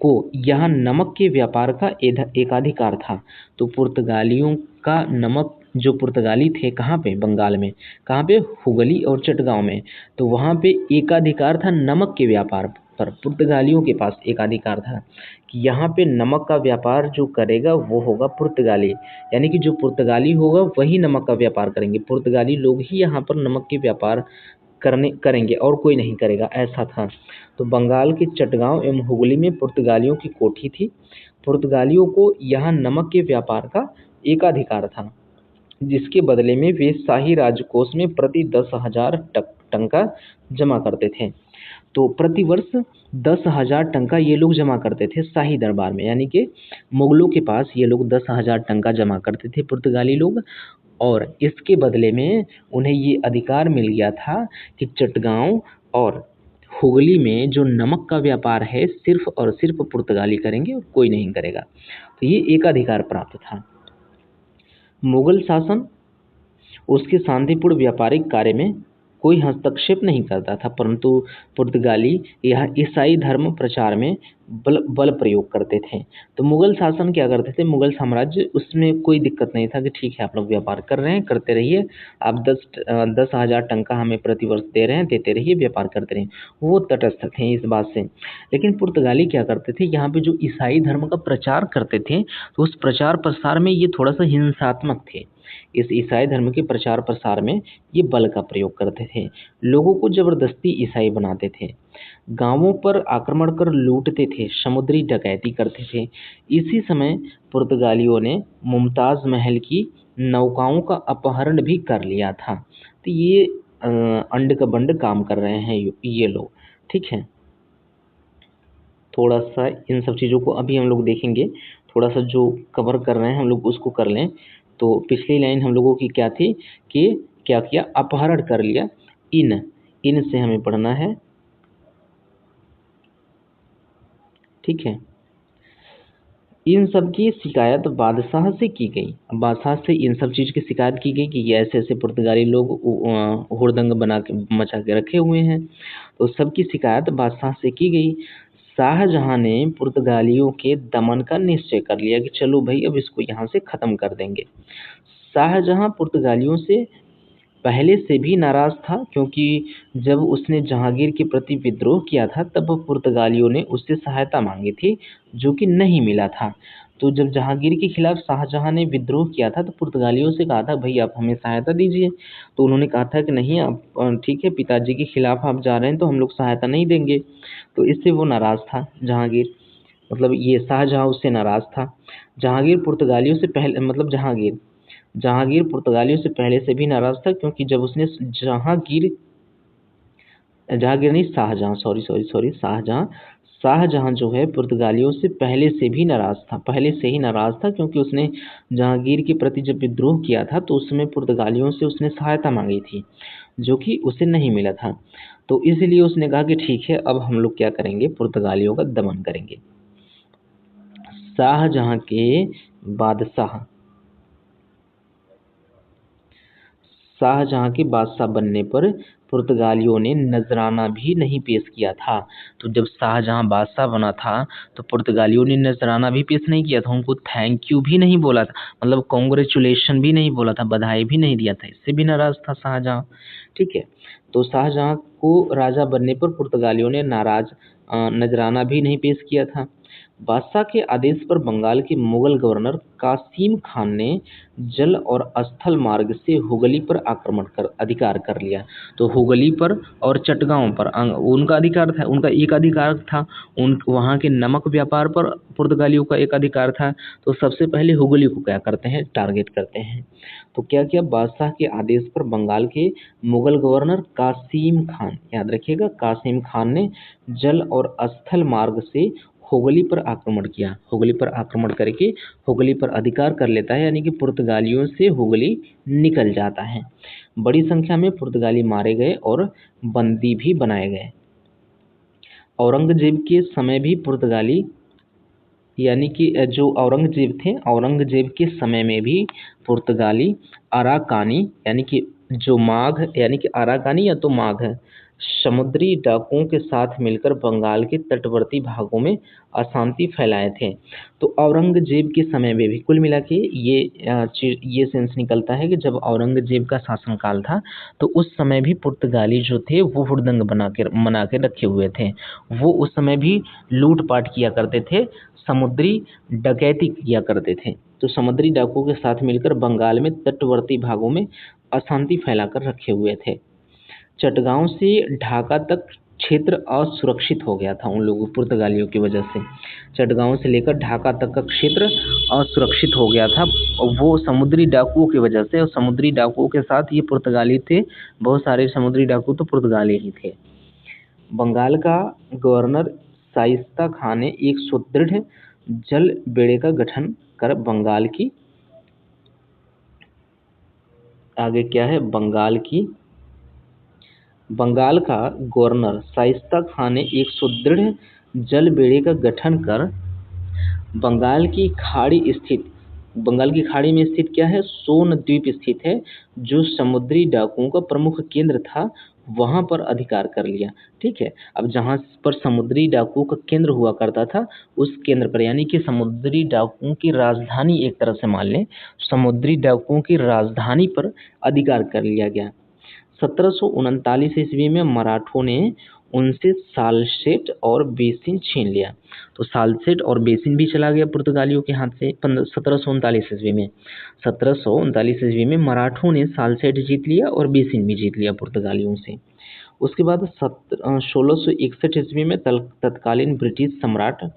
को यहाँ नमक के व्यापार का एकाधिकार था। तो पुर्तगालियों का नमक, जो पुर्तगाली थे कहाँ पे? बंगाल में। कहाँ पे? हुगली और चटगांव में। तो वहाँ पे एकाधिकार था नमक के व्यापार पर। पुर्तगालियों के पास एकाधिकार था कि यहाँ पे नमक का व्यापार जो करेगा वो होगा पुर्तगाली, यानी कि जो पुर्तगाली होगा वही नमक का व्यापार करेंगे। पुर्तगाली लोग ही यहाँ पर नमक के व्यापार करेंगे और कोई नहीं करेगा, ऐसा था। तो बंगाल के चटगांव एवं हुगली में पुर्तगालियों की कोठी थी। पुर्तगालियों को यहाँ नमक के व्यापार का एकाधिकार था, जिसके बदले में वे शाही राजकोष में प्रति 10,000 टंका जमा करते थे। तो प्रति वर्ष 10,000 टंका ये लोग जमा करते थे शाही दरबार में, यानी कि मुगलों के पास ये लोग 10,000 टंका जमा करते थे पुर्तगाली लोग। और इसके बदले में उन्हें ये अधिकार मिल गया था कि चटगांव और हुगली में जो नमक का व्यापार है सिर्फ और सिर्फ पुर्तगाली करेंगे और कोई नहीं करेगा। तो ये एकाधिकार प्राप्त था। मुगल शासन उसके शांतिपूर्ण व्यापारिक कार्य में कोई हस्तक्षेप नहीं करता था, परंतु पुर्तगाली यह ईसाई धर्म प्रचार में बल प्रयोग करते थे। तो मुगल शासन क्या करते थे, मुगल साम्राज्य, उसमें कोई दिक्कत नहीं था कि ठीक है आप लोग व्यापार कर रहे हैं, करते रहिए, आप 10,000 टंका हमें प्रतिवर्ष दे रहे हैं, देते रहिए, व्यापार करते रहिए। वो तटस्थ थे इस बात से। लेकिन पुर्तगाली क्या करते थे, यहाँ पे जो ईसाई धर्म का प्रचार करते थे, तो उस प्रचार प्रसार में ये थोड़ा सा हिंसात्मक थे। इस ईसाई धर्म के प्रचार प्रसार में ये बल का प्रयोग करते थे, लोगों को जबरदस्ती ईसाई बनाते थे। गांवों पर आक्रमण कर लूटते थे, समुद्री डकैती करते थे। इसी समय पुर्तगालियों ने मुमताज महल की नौकाओं का अपहरण भी कर लिया था। तो ये अंड का बंड काम कर रहे हैं ये लोग, ठीक है। थोड़ा सा इन सब चीज़ों को अभी हम लोग देखेंगे, थोड़ा सा जो कवर कर रहे हैं हम लोग उसको कर लें। तो पिछली लाइन हम लोगों की क्या थी कि क्या किया, अपहरण कर लिया। इन से हमें पढ़ना है, ठीक है। इन सब की शिकायत बादशाह से की गई। बादशाह से इन सब चीज़ की शिकायत की गई कि ये ऐसे ऐसे पुर्तगाली लोग हुड़दंग बना के मचा के रखे हुए हैं। तो सबकी शिकायत बादशाह से की गई। शाहजहां ने पुर्तगालियों के दमन का निश्चय कर लिया कि चलो भाई अब इसको यहाँ से ख़त्म कर देंगे। शाहजहां पुर्तगालियों से पहले से भी नाराज था, क्योंकि जब उसने जहांगीर के प्रति विद्रोह किया था तब पुर्तगालियों ने उससे सहायता मांगी थी, जो कि नहीं मिला था। तो जब जहांगीर के खिलाफ शाहजहां ने विद्रोह किया था तो पुर्तगालियों से कहा था भाई आप हमें सहायता दीजिए। तो उन्होंने कहा था कि नहीं, आप ठीक है, पिताजी के खिलाफ आप जा रहे हैं तो हम लोग सहायता नहीं देंगे। तो इससे वो नाराज था जहांगीर, मतलब ये शाहजहां उससे नाराज था। जहांगीर पुर्तगालियों से पहले, मतलब जहांगीर पुर्तगालियों से पहले से भी नाराज था, क्योंकि जब उसने जहांगीर जहांगीर नहीं, शाहजहां, सॉरी शाहजहां जो है पुर्तगालियों से पहले से भी नाराज था, पहले से ही नाराज था, क्योंकि उसने जहांगीर के प्रति जब विद्रोह किया था तो उस समय पुर्तगालियों से उसने सहायता मांगी थी, जो कि उसे नहीं मिला था। तो इसलिए उसने कहा कि ठीक है, अब हम लोग क्या करेंगे, पुर्तगालियों का दमन करेंगे। शाहजहां के बादशाह शाहजहां के बादशाह बनने पर पुर्तगालियों ने नजराना भी नहीं पेश किया था। तो जब शाहजहां बादशाह बना था तो पुर्तगालियों ने नजराना भी पेश नहीं किया था, उनको थैंक यू भी नहीं बोला था, मतलब कॉन्ग्रेचुलेशन भी नहीं बोला था, बधाई भी नहीं दिया था। इससे भी नाराज था शाहजहां, ठीक है। तो शाहजहां को राजा बनने पर पुर्तगालियों ने नजराना भी नहीं पेश किया था। बादशाह के आदेश पर बंगाल के मुगल गवर्नर कासिम खान ने जल और स्थल मार्ग से हुगली पर आक्रमण कर अधिकार कर लिया। तो हुगली पर और चटगांव पर उनका अधिकार था, उनका एक अधिकार था। वहाँ के नमक व्यापार पर पुर्तगालियों का एक अधिकार था। तो सबसे पहले हुगली को क्या करते हैं, टारगेट करते हैं। तो क्या किया, बादशाह के आदेश पर बंगाल के मुगल गवर्नर कासिम खान, याद रखिएगा, कासिम खान ने जल और स्थल मार्ग से हुगली पर आक्रमण किया। हुगली पर आक्रमण करके हुगली पर अधिकार कर लेता है, यानी कि पुर्तगालियों से हुगली निकल जाता है। बड़ी संख्या में पुर्तगाली मारे गए और बंदी भी बनाए गए। औरंगजेब के समय भी पुर्तगाली, यानी कि जो औरंगजेब थे, औरंगजेब के समय में भी पुर्तगाली अराकानी, यानी कि जो माघ, यानी कि अराकानी या तो माघ समुद्री डाकुओं के साथ मिलकर बंगाल के तटवर्ती भागों में अशांति फैलाए थे। तो औरंगजेब के समय में भी, कुल मिला के ये सेंस निकलता है कि जब औरंगजेब का शासनकाल था तो उस समय भी पुर्तगाली जो थे वो हुड़दंग मना के रखे हुए थे। वो उस समय भी लूटपाट किया करते थे, समुद्री डकैती किया करते थे। तो समुद्री डाकुओं के साथ मिलकर बंगाल में तटवर्ती भागों में अशांति फैलाकर रखे हुए थे। चटगांव से ढाका तक क्षेत्र असुरक्षित हो गया था उन लोगों, पुर्तगालियों की वजह से। चटगांव से लेकर ढाका तक का क्षेत्र असुरक्षित हो गया था, और वो समुद्री डाकुओं की वजह से। और समुद्री डाकुओं के साथ ये पुर्तगाली थे, बहुत सारे समुद्री डाकू तो पुर्तगाली ही थे। बंगाल का गवर्नर शाइस्ता खान ने एक सुदृढ़ जल बेड़े का गठन कर बंगाल का गवर्नर शाइस्ता खान ने एक सुदृढ़ जल बेड़े का गठन कर बंगाल की खाड़ी में स्थित क्या है, सोन द्वीप स्थित है, जो समुद्री डाकुओं का प्रमुख केंद्र था, वहां पर अधिकार कर लिया। ठीक है, अब जहां पर समुद्री डाकुओं का केंद्र हुआ करता था उस केंद्र पर, यानी कि समुद्री डाकुओं की राजधानी, एक तरह से मान लें समुद्री डाकुओं की राजधानी पर अधिकार कर लिया गया। 1739 ईस्वी में मराठों ने उनसे सालसेट और बेसिन छीन लिया। तो सालसेट और बेसिन भी चला गया पुर्तगालियों के हाथ से 1739 ईस्वी में। 1739 ईस्वी में मराठों ने सालसेट जीत लिया और बेसिन भी जीत लिया पुर्तगालियों से। उसके बाद 1661 ईस्वी में तत्कालीन ब्रिटिश सम्राट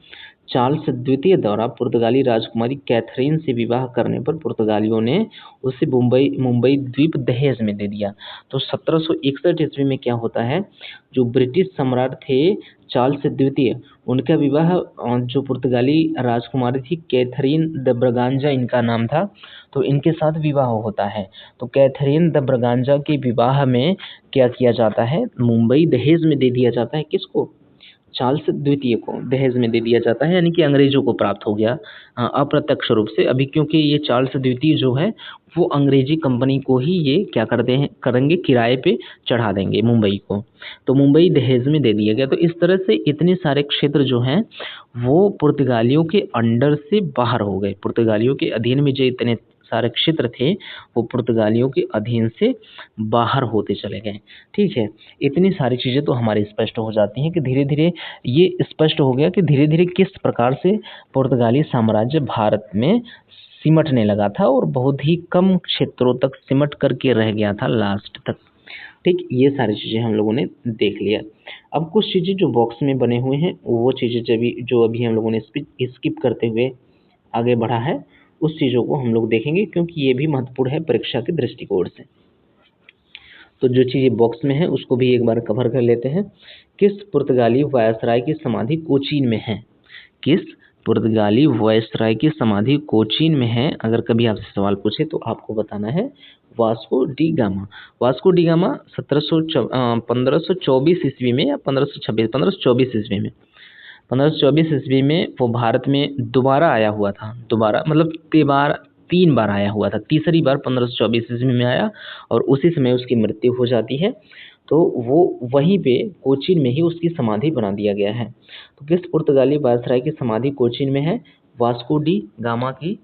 चार्ल्स द्वितीय द्वारा पुर्तगाली राजकुमारी कैथरीन से विवाह करने पर पुर्तगालियों ने उसे मुंबई द्वीप दहेज में दे दिया। तो 1761 ईस्वी में क्या होता है, जो ब्रिटिश सम्राट थे चार्ल्स द्वितीय, उनका विवाह जो पुर्तगाली राजकुमारी थी कैथरीन द ब्रगांजा इनका नाम था, तो इनके साथ विवाह होता है। तो कैथरीन द ब्रगांजा के विवाह में क्या किया जाता है, मुंबई दहेज में दे दिया जाता है। किसको? चार्ल्स द्वितीय को दहेज में दे दिया जाता है, यानी कि अंग्रेजों को प्राप्त हो गया अप्रत्यक्ष रूप से। अभी क्योंकि ये चार्ल्स द्वितीय जो है वो अंग्रेजी कंपनी को ही ये क्या करेंगे, किराए पे चढ़ा देंगे मुंबई को। तो मुंबई दहेज में दे दिया गया। तो इस तरह से इतने सारे क्षेत्र जो हैं वो पुर्तगालियों के अंडर से बाहर हो गए। पुर्तगालियों के अधीन में जो इतने सारे क्षेत्र थे वो पुर्तगालियों के अधीन से बाहर होते चले गए। ठीक है, इतनी सारी चीज़ें तो हमारी स्पष्ट हो जाती हैं कि धीरे धीरे ये स्पष्ट हो गया कि धीरे धीरे किस प्रकार से पुर्तगाली साम्राज्य भारत में सिमटने लगा था और बहुत ही कम क्षेत्रों तक सिमट करके रह गया था लास्ट तक। ठीक, ये सारी चीज़ें हम लोगों ने देख लिया। अब कुछ चीज़ें जो बॉक्स में बने हुए हैं वो चीज़ें जो अभी हम लोगों ने स्किप करते हुए आगे बढ़ा है, उस चीज़ों को हम लोग देखेंगे क्योंकि ये भी महत्वपूर्ण है परीक्षा के दृष्टिकोण से। तो जो चीज़ें बॉक्स में है उसको भी एक बार कवर कर लेते हैं। किस पुर्तगाली वायसराय की समाधि कोचीन में है? किस पुर्तगाली वायसराय की समाधि कोचीन में है? अगर कभी आपसे सवाल पूछे तो आपको बताना है Vasco D gamma. Vasco D gamma 1524 ईस्वी में या 1524 ईस्वी में 1524 ईस्वी में वो भारत में दोबारा आया हुआ था। दोबारा मतलब 3 बार आया हुआ था। तीसरी बार 1524 ईस्वी में आया और उसी समय उसकी मृत्यु हो जाती है। तो वो वहीं पे कोचीन में ही उसकी समाधि बना दिया गया है। तो किस पुर्तगाली वायसराय की समाधि कोचीन में है? वास्को डी गामा की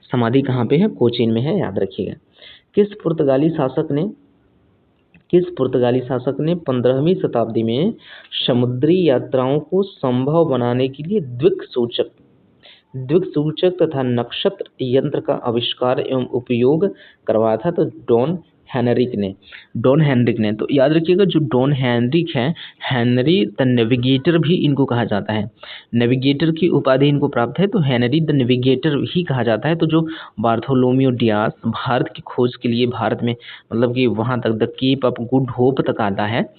समाधि कहाँ पे है? कोचीन में है, याद रखिएगा। किस पुर्तगाली शासक ने 15वीं शताब्दी में समुद्री यात्राओं को संभव बनाने के लिए दिक्सूचक तथा नक्षत्र यंत्र का आविष्कार एवं उपयोग करवाया था? तो डॉन हेनरिक ने। तो याद रखिएगा जो डॉन हेनरिक है, हेनरी द नेविगेटर भी इनको कहा जाता है। नेविगेटर की उपाधि इनको प्राप्त है, तो हेनरी द नेविगेटर ही कहा जाता है। तो जो बार्थोलोम्यू डियास भारत की खोज के लिए भारत में मतलब कि वहाँ तक the Cape of Good Hope तक आता है,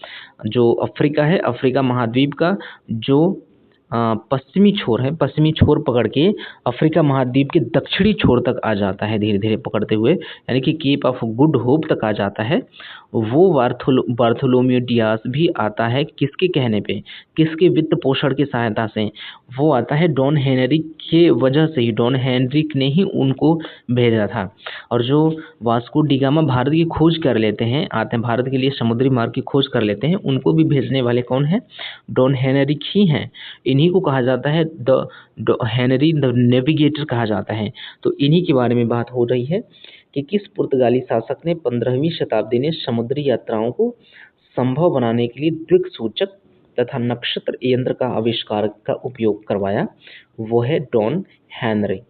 जो अफ्रीका है, अफ्रीका महाद्वीप का जो पश्चिमी छोर पकड़ के अफ्रीका महाद्वीप के दक्षिणी छोर तक आ जाता है धीरे धीरे पकड़ते हुए, यानी कि केप ऑफ गुड होप तक आ जाता है। वो बार्थोलोम्यू डियास भी आता है किसके कहने पे, किसके वित्त पोषण की सहायता से? वो आता है डॉन हेनरिक के वजह से ही। डॉन हेनरिक ने ही उनको भेजा था। और जो वास्को डी गामा भारत की खोज कर लेते हैं, आते हैं भारत के लिए समुद्री मार्ग की खोज कर लेते हैं, उनको भी भेजने वाले कौन है? डॉन हेनरिक ही हैं। इन्हीं को कहा जाता है हेनरी द नेविगेटर कहा जाता है। तो इन्हीं के बारे में बात हो रही है कि किस पुर्तगाली शासक ने 15वीं शताब्दी में समुद्री यात्राओं को संभव बनाने के लिए दिक्सूचक तथा नक्षत्र यंत्र का आविष्कार का उपयोग करवाया? वो है डॉन हेनरिक।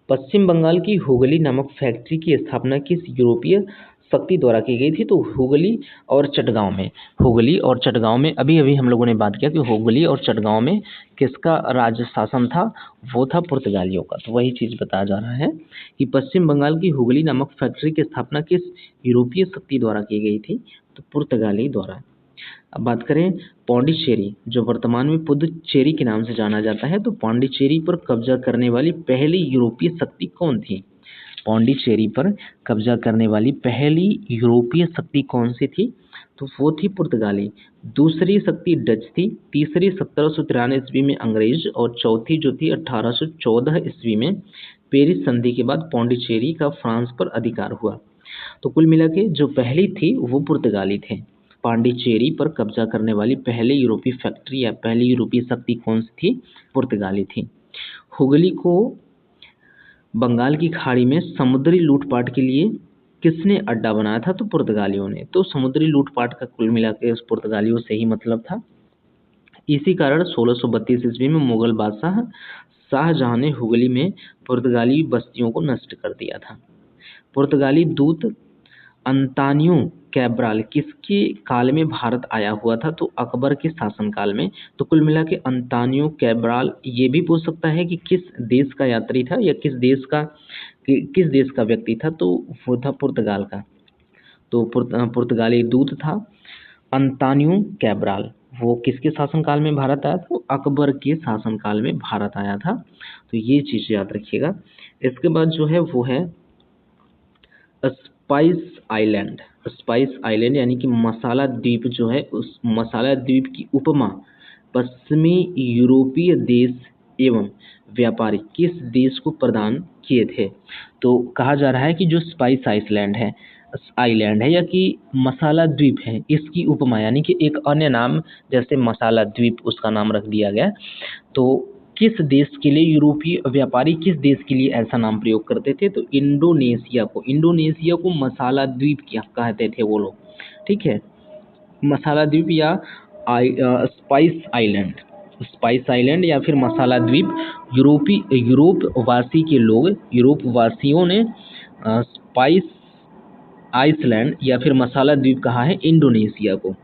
पश्चिम बंगाल की हुगली नामक फैक्ट्री की स्थापना किस यूरोपीय शक्ति द्वारा की गई थी? तो हुगली और चटगांव में अभी अभी हम लोगों ने बात किया कि हुगली और चटगांव में किसका राज्य शासन था? वो था पुर्तगालियों का। तो वही चीज़ बताया जा रहा है कि पश्चिम बंगाल की हुगली नामक फैक्ट्री की स्थापना किस यूरोपीय शक्ति द्वारा की गई थी? तो पुर्तगाली द्वारा। अब बात करें पौंडीचेरी, जो वर्तमान में पुदुचेरी के नाम से जाना जाता है, तो पौंडीचेरी पर कब्जा करने वाली पहली यूरोपीय शक्ति कौन थी? पौंडीचेरी पर कब्जा करने वाली पहली यूरोपीय शक्ति कौन सी थी? तो वो थी पुर्तगाली। दूसरी शक्ति डच थी, तीसरी 1793 ईस्वी में अंग्रेज और चौथी जो थी 1814 ईस्वी में पेरिस संधि के बाद पौंडीचेरी का फ्रांस पर अधिकार हुआ। तो कुल मिला के जो पहली थी वो पुर्तगाली थे। पांडिचेरी पर कब्जा करने वाली पहली यूरोपीय फैक्ट्री या पहली यूरोपीय शक्ति कौन सी थी? पुर्तगाली थी। हुगली को बंगाल की खाड़ी में समुद्री लूटपाट के लिए किसने अड्डा बनाया था? तो पुर्तगालियों ने। तो समुद्री लूटपाट का कुल मिला के उस पुर्तगालियों से ही मतलब था। इसी कारण 1632 ईस्वी में मुगल बादशाह शाहजहां ने हुगली में पुर्तगाली बस्तियों को नष्ट कर दिया था। पुर्तगाली दूत अंतानियो कैब्राल किसके काल में भारत आया हुआ था? तो अकबर के शासनकाल में। तो कुल मिला के अंतानियो कैब्राल ये भी पूछ सकता है कि किस देश का यात्री था या किस देश का व्यक्ति था? तो वो था पुर्तगाल का। तो पुर्तगाली दूत था अंतानियो कैब्राल। वो किसके शासनकाल में भारत आया था? तो अकबर के शासनकाल में भारत आया था। तो ये चीज़ याद रखिएगा। इसके बाद जो है वो है स्पाइस आइलैंड। स्पाइस आइलैंड यानी कि मसाला द्वीप जो है, उस मसाला द्वीप की उपमा पश्चिमी यूरोपीय देश एवं व्यापारी किस देश को प्रदान किए थे? तो कहा जा रहा है कि जो स्पाइस आइलैंड है या कि मसाला द्वीप है, इसकी उपमा यानी कि एक अन्य नाम जैसे मसाला द्वीप उसका नाम रख दिया गया। तो किस देश के लिए यूरोपीय व्यापारी किस देश के लिए ऐसा नाम प्रयोग करते थे? तो इंडोनेशिया को मसाला द्वीप क्या कहते थे वो लोग। ठीक है, मसाला द्वीप या स्पाइस आइलैंड या फिर मसाला द्वीप। यूरोप वासियों ने स्पाइस आइसलैंड या फिर मसाला द्वीप कहा है इंडोनेशिया को।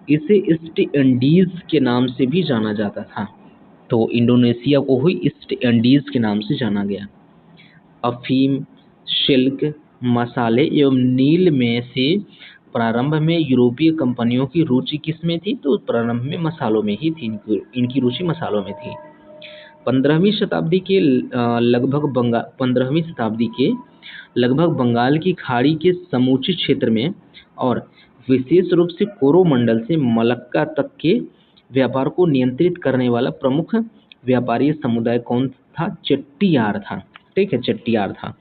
इसे ईस्ट इंडीज के नाम से भी जाना जाता था। तो इंडोनेशिया को ही ईस्ट इंडीज के नाम से जाना गया। अफीम, सिल्क, मसाले एवं नील में से प्रारंभ में यूरोपीय कंपनियों की रुचि किस में थी? तो प्रारंभ में मसालों में ही थी, इनकी रुचि मसालों में थी। 15वीं शताब्दी के लगभग बंगाल की खाड़ी के समूचे क्षेत्र में और विशेष रूप से कोरोमंडल से मलक्का तक के व्यापार को नियंत्रित करने वाला प्रमुख व्यापारी समुदाय कौन था? चेट्टियार था। ठीक है, चेट्टियार था।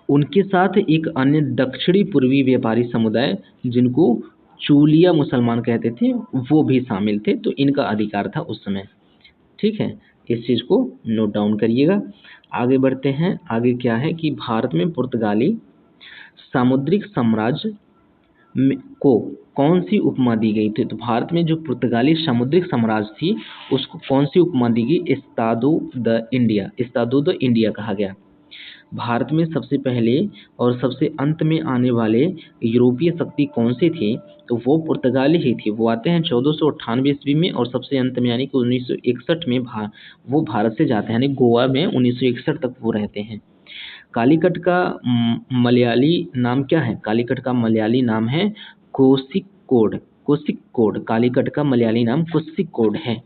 उनके साथ एक अन्य दक्षिणी पूर्वी व्यापारी समुदाय जिनको चूलिया मुसलमान कहते थे वो भी शामिल थे। तो इनका अधिकार था उस समय। ठीक है, इस चीज़ को नोट डाउन करिएगा। आगे बढ़ते हैं। आगे क्या है कि भारत में पुर्तगाली सामुद्रिक साम्राज्य को कौन सी उपमा दी गई थी? तो भारत में जो पुर्तगाली सामुद्रिक साम्राज्य थी उसको कौन सी उपमा दी गई? एस्तादो द इंडिया कहा गया। भारत में सबसे पहले और सबसे अंत में आने वाले यूरोपीय शक्ति कौन सी थी? तो वो पुर्तगाली ही थी। वो आते हैं 1498 ईस्वी में और सबसे अंत में यानी कि 1961 में वो भारत से जाते हैं, यानी गोवा में 1961 तक वो रहते हैं। कालीकट का मलयाली नाम क्या है? कालीकट का मलयाली नाम है कोषिक्कोड। कालीकट का मलयाली नाम कोषिक्कोड है।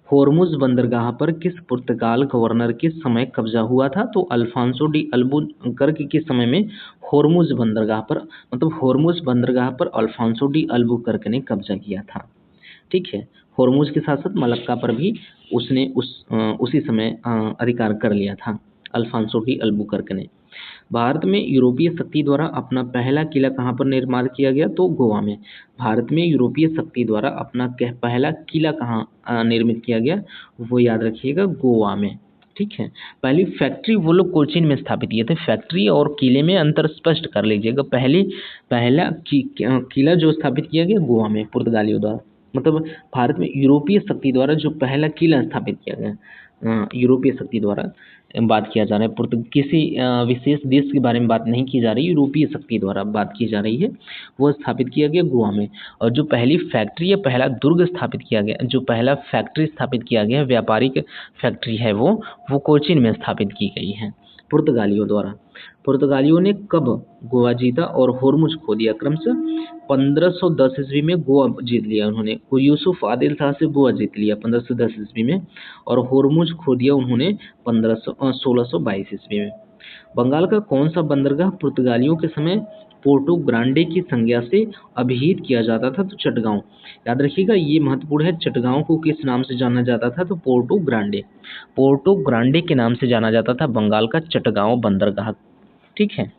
होर्मुज बंदरगाह पर किस पुर्तगाल गवर्नर के समय कब्जा हुआ था? तो अल्फांसो डी अल्बुकर्क के समय में होर्मुज बंदरगाह पर अल्फांसो डी अल्बुकर्क ने कब्जा किया था। ठीक है, होर्मुज के साथ साथ मलक्का पर भी उसने उसी समय अधिकार कर लिया था अल्फांसो डी अल्बुकर्क ने। भारत में यूरोपीय शक्ति द्वारा अपना पहला किला कहाँ पर निर्माण किया गया? तो गोवा में। भारत में यूरोपीय शक्ति द्वारा अपना पहला किला कहाँ निर्मित किया गया? वो याद रखिएगा, गोवा में। ठीक है, पहली फैक्ट्री वो लोग कोचीन में स्थापित किए थे। फैक्ट्री और किले में अंतर स्पष्ट कर लीजिएगा। पहला किला जो स्थापित किया गया गोवा में पुर्तगालियों द्वारा, मतलब भारत में यूरोपीय शक्ति द्वारा जो पहला किला स्थापित किया गया, यूरोपीय शक्ति द्वारा बात किया जा रहा है। किसी विशेष देश के बारे में बात नहीं की जा रही, यूरोपीय शक्ति द्वारा बात की जा रही है। वो स्थापित किया गया गोवा में। और जो पहली फैक्ट्री या पहला दुर्ग स्थापित किया गया, जो पहला फैक्ट्री स्थापित किया गया व्यापारिक फैक्ट्री है वो कोचीन में स्थापित की गई है पुर्तगालियों द्वारा। पुर्तगालियों ने कब गोवा जीता और होर्मुज खो दिया? क्रमशः 1510 ईस्वी में गोवा जीत लिया उन्होंने। यूसुफ आदिल शाह से गोवा जीत लिया 1510 ईस्वी में और होर्मुज खो दिया उन्होंने 1622 ईस्वी में। बंगाल का कौन सा बंदरगाह पुर्तगालियों के समय पोर्टो ग्रांडे की संज्ञा से अभिहित किया जाता था? तो चटगांव। याद रखिएगा, ये महत्वपूर्ण है। चटगांव को किस नाम से जाना जाता था? तो पोर्टो ग्रांडे के नाम से जाना जाता था बंगाल का चटगांव बंदरगाह। ठीक है,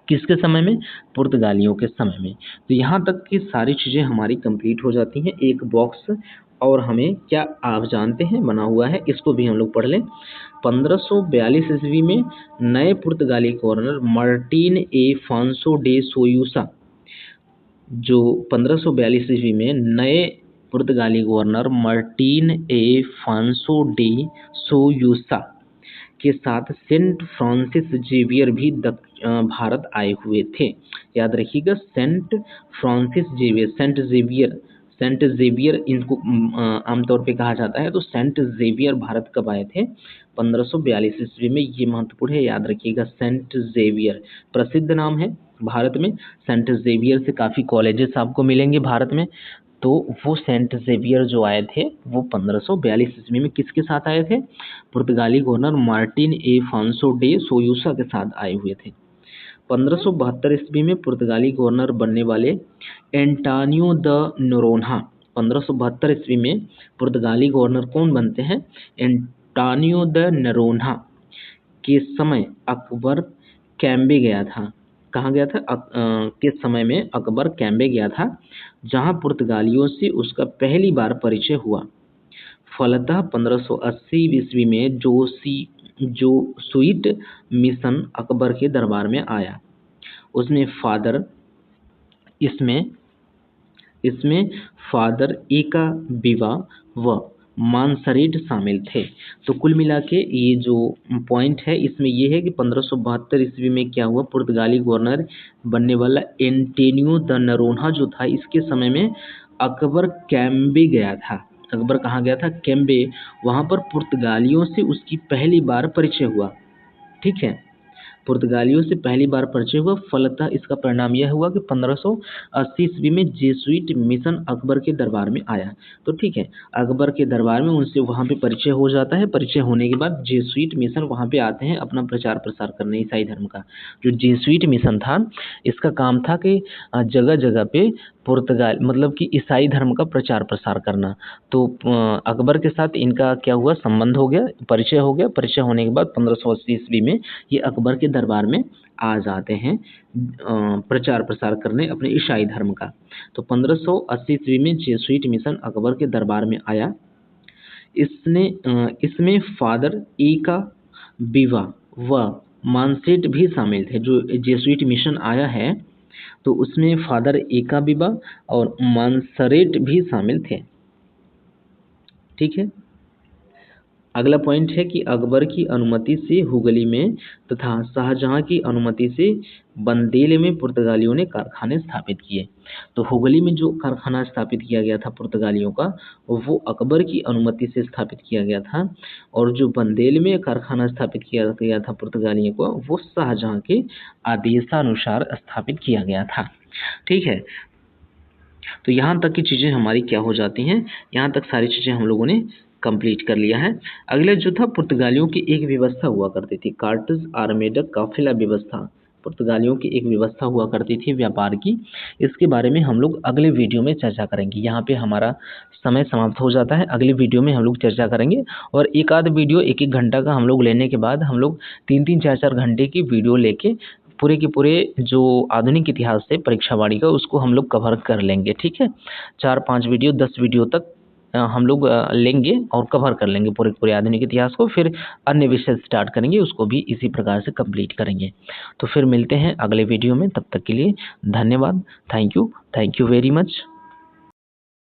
किसके समय में? पुर्तगालियों के समय में। तो यहाँ तक की सारी चीज़ें हमारी कंप्लीट हो जाती हैं। एक बॉक्स और हमें क्या आप जानते हैं बना हुआ है, इसको भी हम लोग पढ़ लें। 1542 ईस्वी में नए पुर्तगाली गवर्नर मार्टिन ए फांसो डे सोयूसा, जो 1542 ईस्वी में नए पुर्तगाली गवर्नर मार्टिन ए फांसो डे सोयूसा के साथ सेंट फ्रांसिस जेवियर भी भारत आए हुए थे। याद रखिएगा, Saint Francis Xavier, Saint Xavier इनको आमतौर पे कहा जाता है। तो सेंट जेवियर भारत कब आए थे? 1542 ईस्वी में। ये महत्वपूर्ण है, याद रखिएगा। सेंट जेवियर प्रसिद्ध नाम है भारत में। सेंट जेवियर से काफ़ी कॉलेजेस आपको मिलेंगे भारत में। तो वो सेंट जेवियर जो आए थे वो 1542 ईस्वी में किसके साथ आए थे? पुर्तगाली गवर्नर मार्टिन एफांसो डे सोयूसा के साथ आए हुए थे। 1572 ईस्वी में पुर्तगाली गवर्नर बनने वाले एंटानियो द नोरोन्हा, 1572 ईस्वी में पुर्तगाली गवर्नर कौन बनते हैं? एंटानियो द नोरोन्हा के समय अकबर कैम्बे गया था। कहाँ गया था? के समय में अकबर कैम्बे गया था, जहाँ पुर्तगालियों से उसका पहली बार परिचय हुआ। फलतः 1580 ईस्वी में जोसूइट मिशन अकबर के दरबार में आया। उसमें इसमें फादर एका बिवा व मानसरेट शामिल थे। तो कुल मिला के ये जो पॉइंट है इसमें ये है कि 1572 ईस्वी में क्या हुआ? पुर्तगाली गवर्नर बनने वाला एंटेनियो द नरोन्हा जो था, इसके समय में अकबर कैम्बे गया था। अकबर कहाँ गया था? कैम्बे। वहाँ पर पुर्तगालियों से उसकी पहली बार परिचय हुआ। ठीक है, पुर्तगालियों से पहली बार परिचय हुआ। फलतः इसका परिणाम यह हुआ कि 1580 ईस्वी में जेसुइट मिशन अकबर के दरबार में आया। तो ठीक है, अकबर के दरबार में उनसे वहाँ पे परिचय हो जाता है। परिचय होने के बाद जेसुइट मिशन वहाँ पे आते हैं अपना प्रचार प्रसार करने ईसाई धर्म का। जो जेसुइट मिशन था, इसका काम था कि जगह जगह पे पुर्तगाल मतलब कि ईसाई धर्म का प्रचार प्रसार करना। तो अकबर के साथ इनका क्या हुआ? संबंध हो गया, परिचय हो गया। परिचय होने के बाद 1580 ईस्वी में ये अकबर के दरबार में आ जाते हैं प्रचार प्रसार करने अपने ईसाई धर्म का। तो 1580 ईस्वी में जेसुइट मिशन अकबर के दरबार में आया। इसमें फादर एका बिवा व मानसेट भी शामिल थे। जो जेसुइट मिशन आया है तो उसमें फादर एका बिवा और मानसरेट भी शामिल थे। ठीक है, अगला पॉइंट है कि अकबर की अनुमति से हुगली में तथा शाहजहां की अनुमति से बंदेल में पुर्तगालियों ने कारखाने स्थापित किए। तो हुगली में जो कारखाना स्थापित किया गया था पुर्तगालियों का, वो अकबर की अनुमति से स्थापित किया गया था, और जो बंदेल में कारखाना स्थापित किया गया था पुर्तगालियों को, वो शाहजहां के आदेशानुसार स्थापित किया गया था। ठीक है, तो यहाँ तक की चीज़ें हमारी क्या हो जाती हैं? यहाँ तक सारी चीज़ें हम लोगों ने कंप्लीट कर लिया है। अगले जो था, पुर्तगालियों की एक व्यवस्था हुआ करती थी, कार्टेज आर्मेडा काफिला व्यवस्था। पुर्तगालियों की एक व्यवस्था हुआ करती थी व्यापार की। इसके बारे में हम लोग अगले वीडियो में चर्चा करेंगे। यहाँ पे हमारा समय समाप्त हो जाता है। अगले वीडियो में हम लोग चर्चा करेंगे, और एक आध वीडियो 1-1 घंटा का हम लोग लेने के बाद हम लोग 3-3, 4-4 घंटे की वीडियो लेके पूरे के पूरे जो आधुनिक इतिहास है परीक्षावाणी का, उसको हम लोग कवर कर लेंगे। ठीक है, 4-5 वीडियो 10 वीडियो तक हम लोग लेंगे और कवर कर लेंगे पूरे पूरे आधुनिक इतिहास को। फिर अन्य विषय स्टार्ट करेंगे, उसको भी इसी प्रकार से कंप्लीट करेंगे। तो फिर मिलते हैं अगले वीडियो में, तब तक के लिए धन्यवाद। Thank you very much.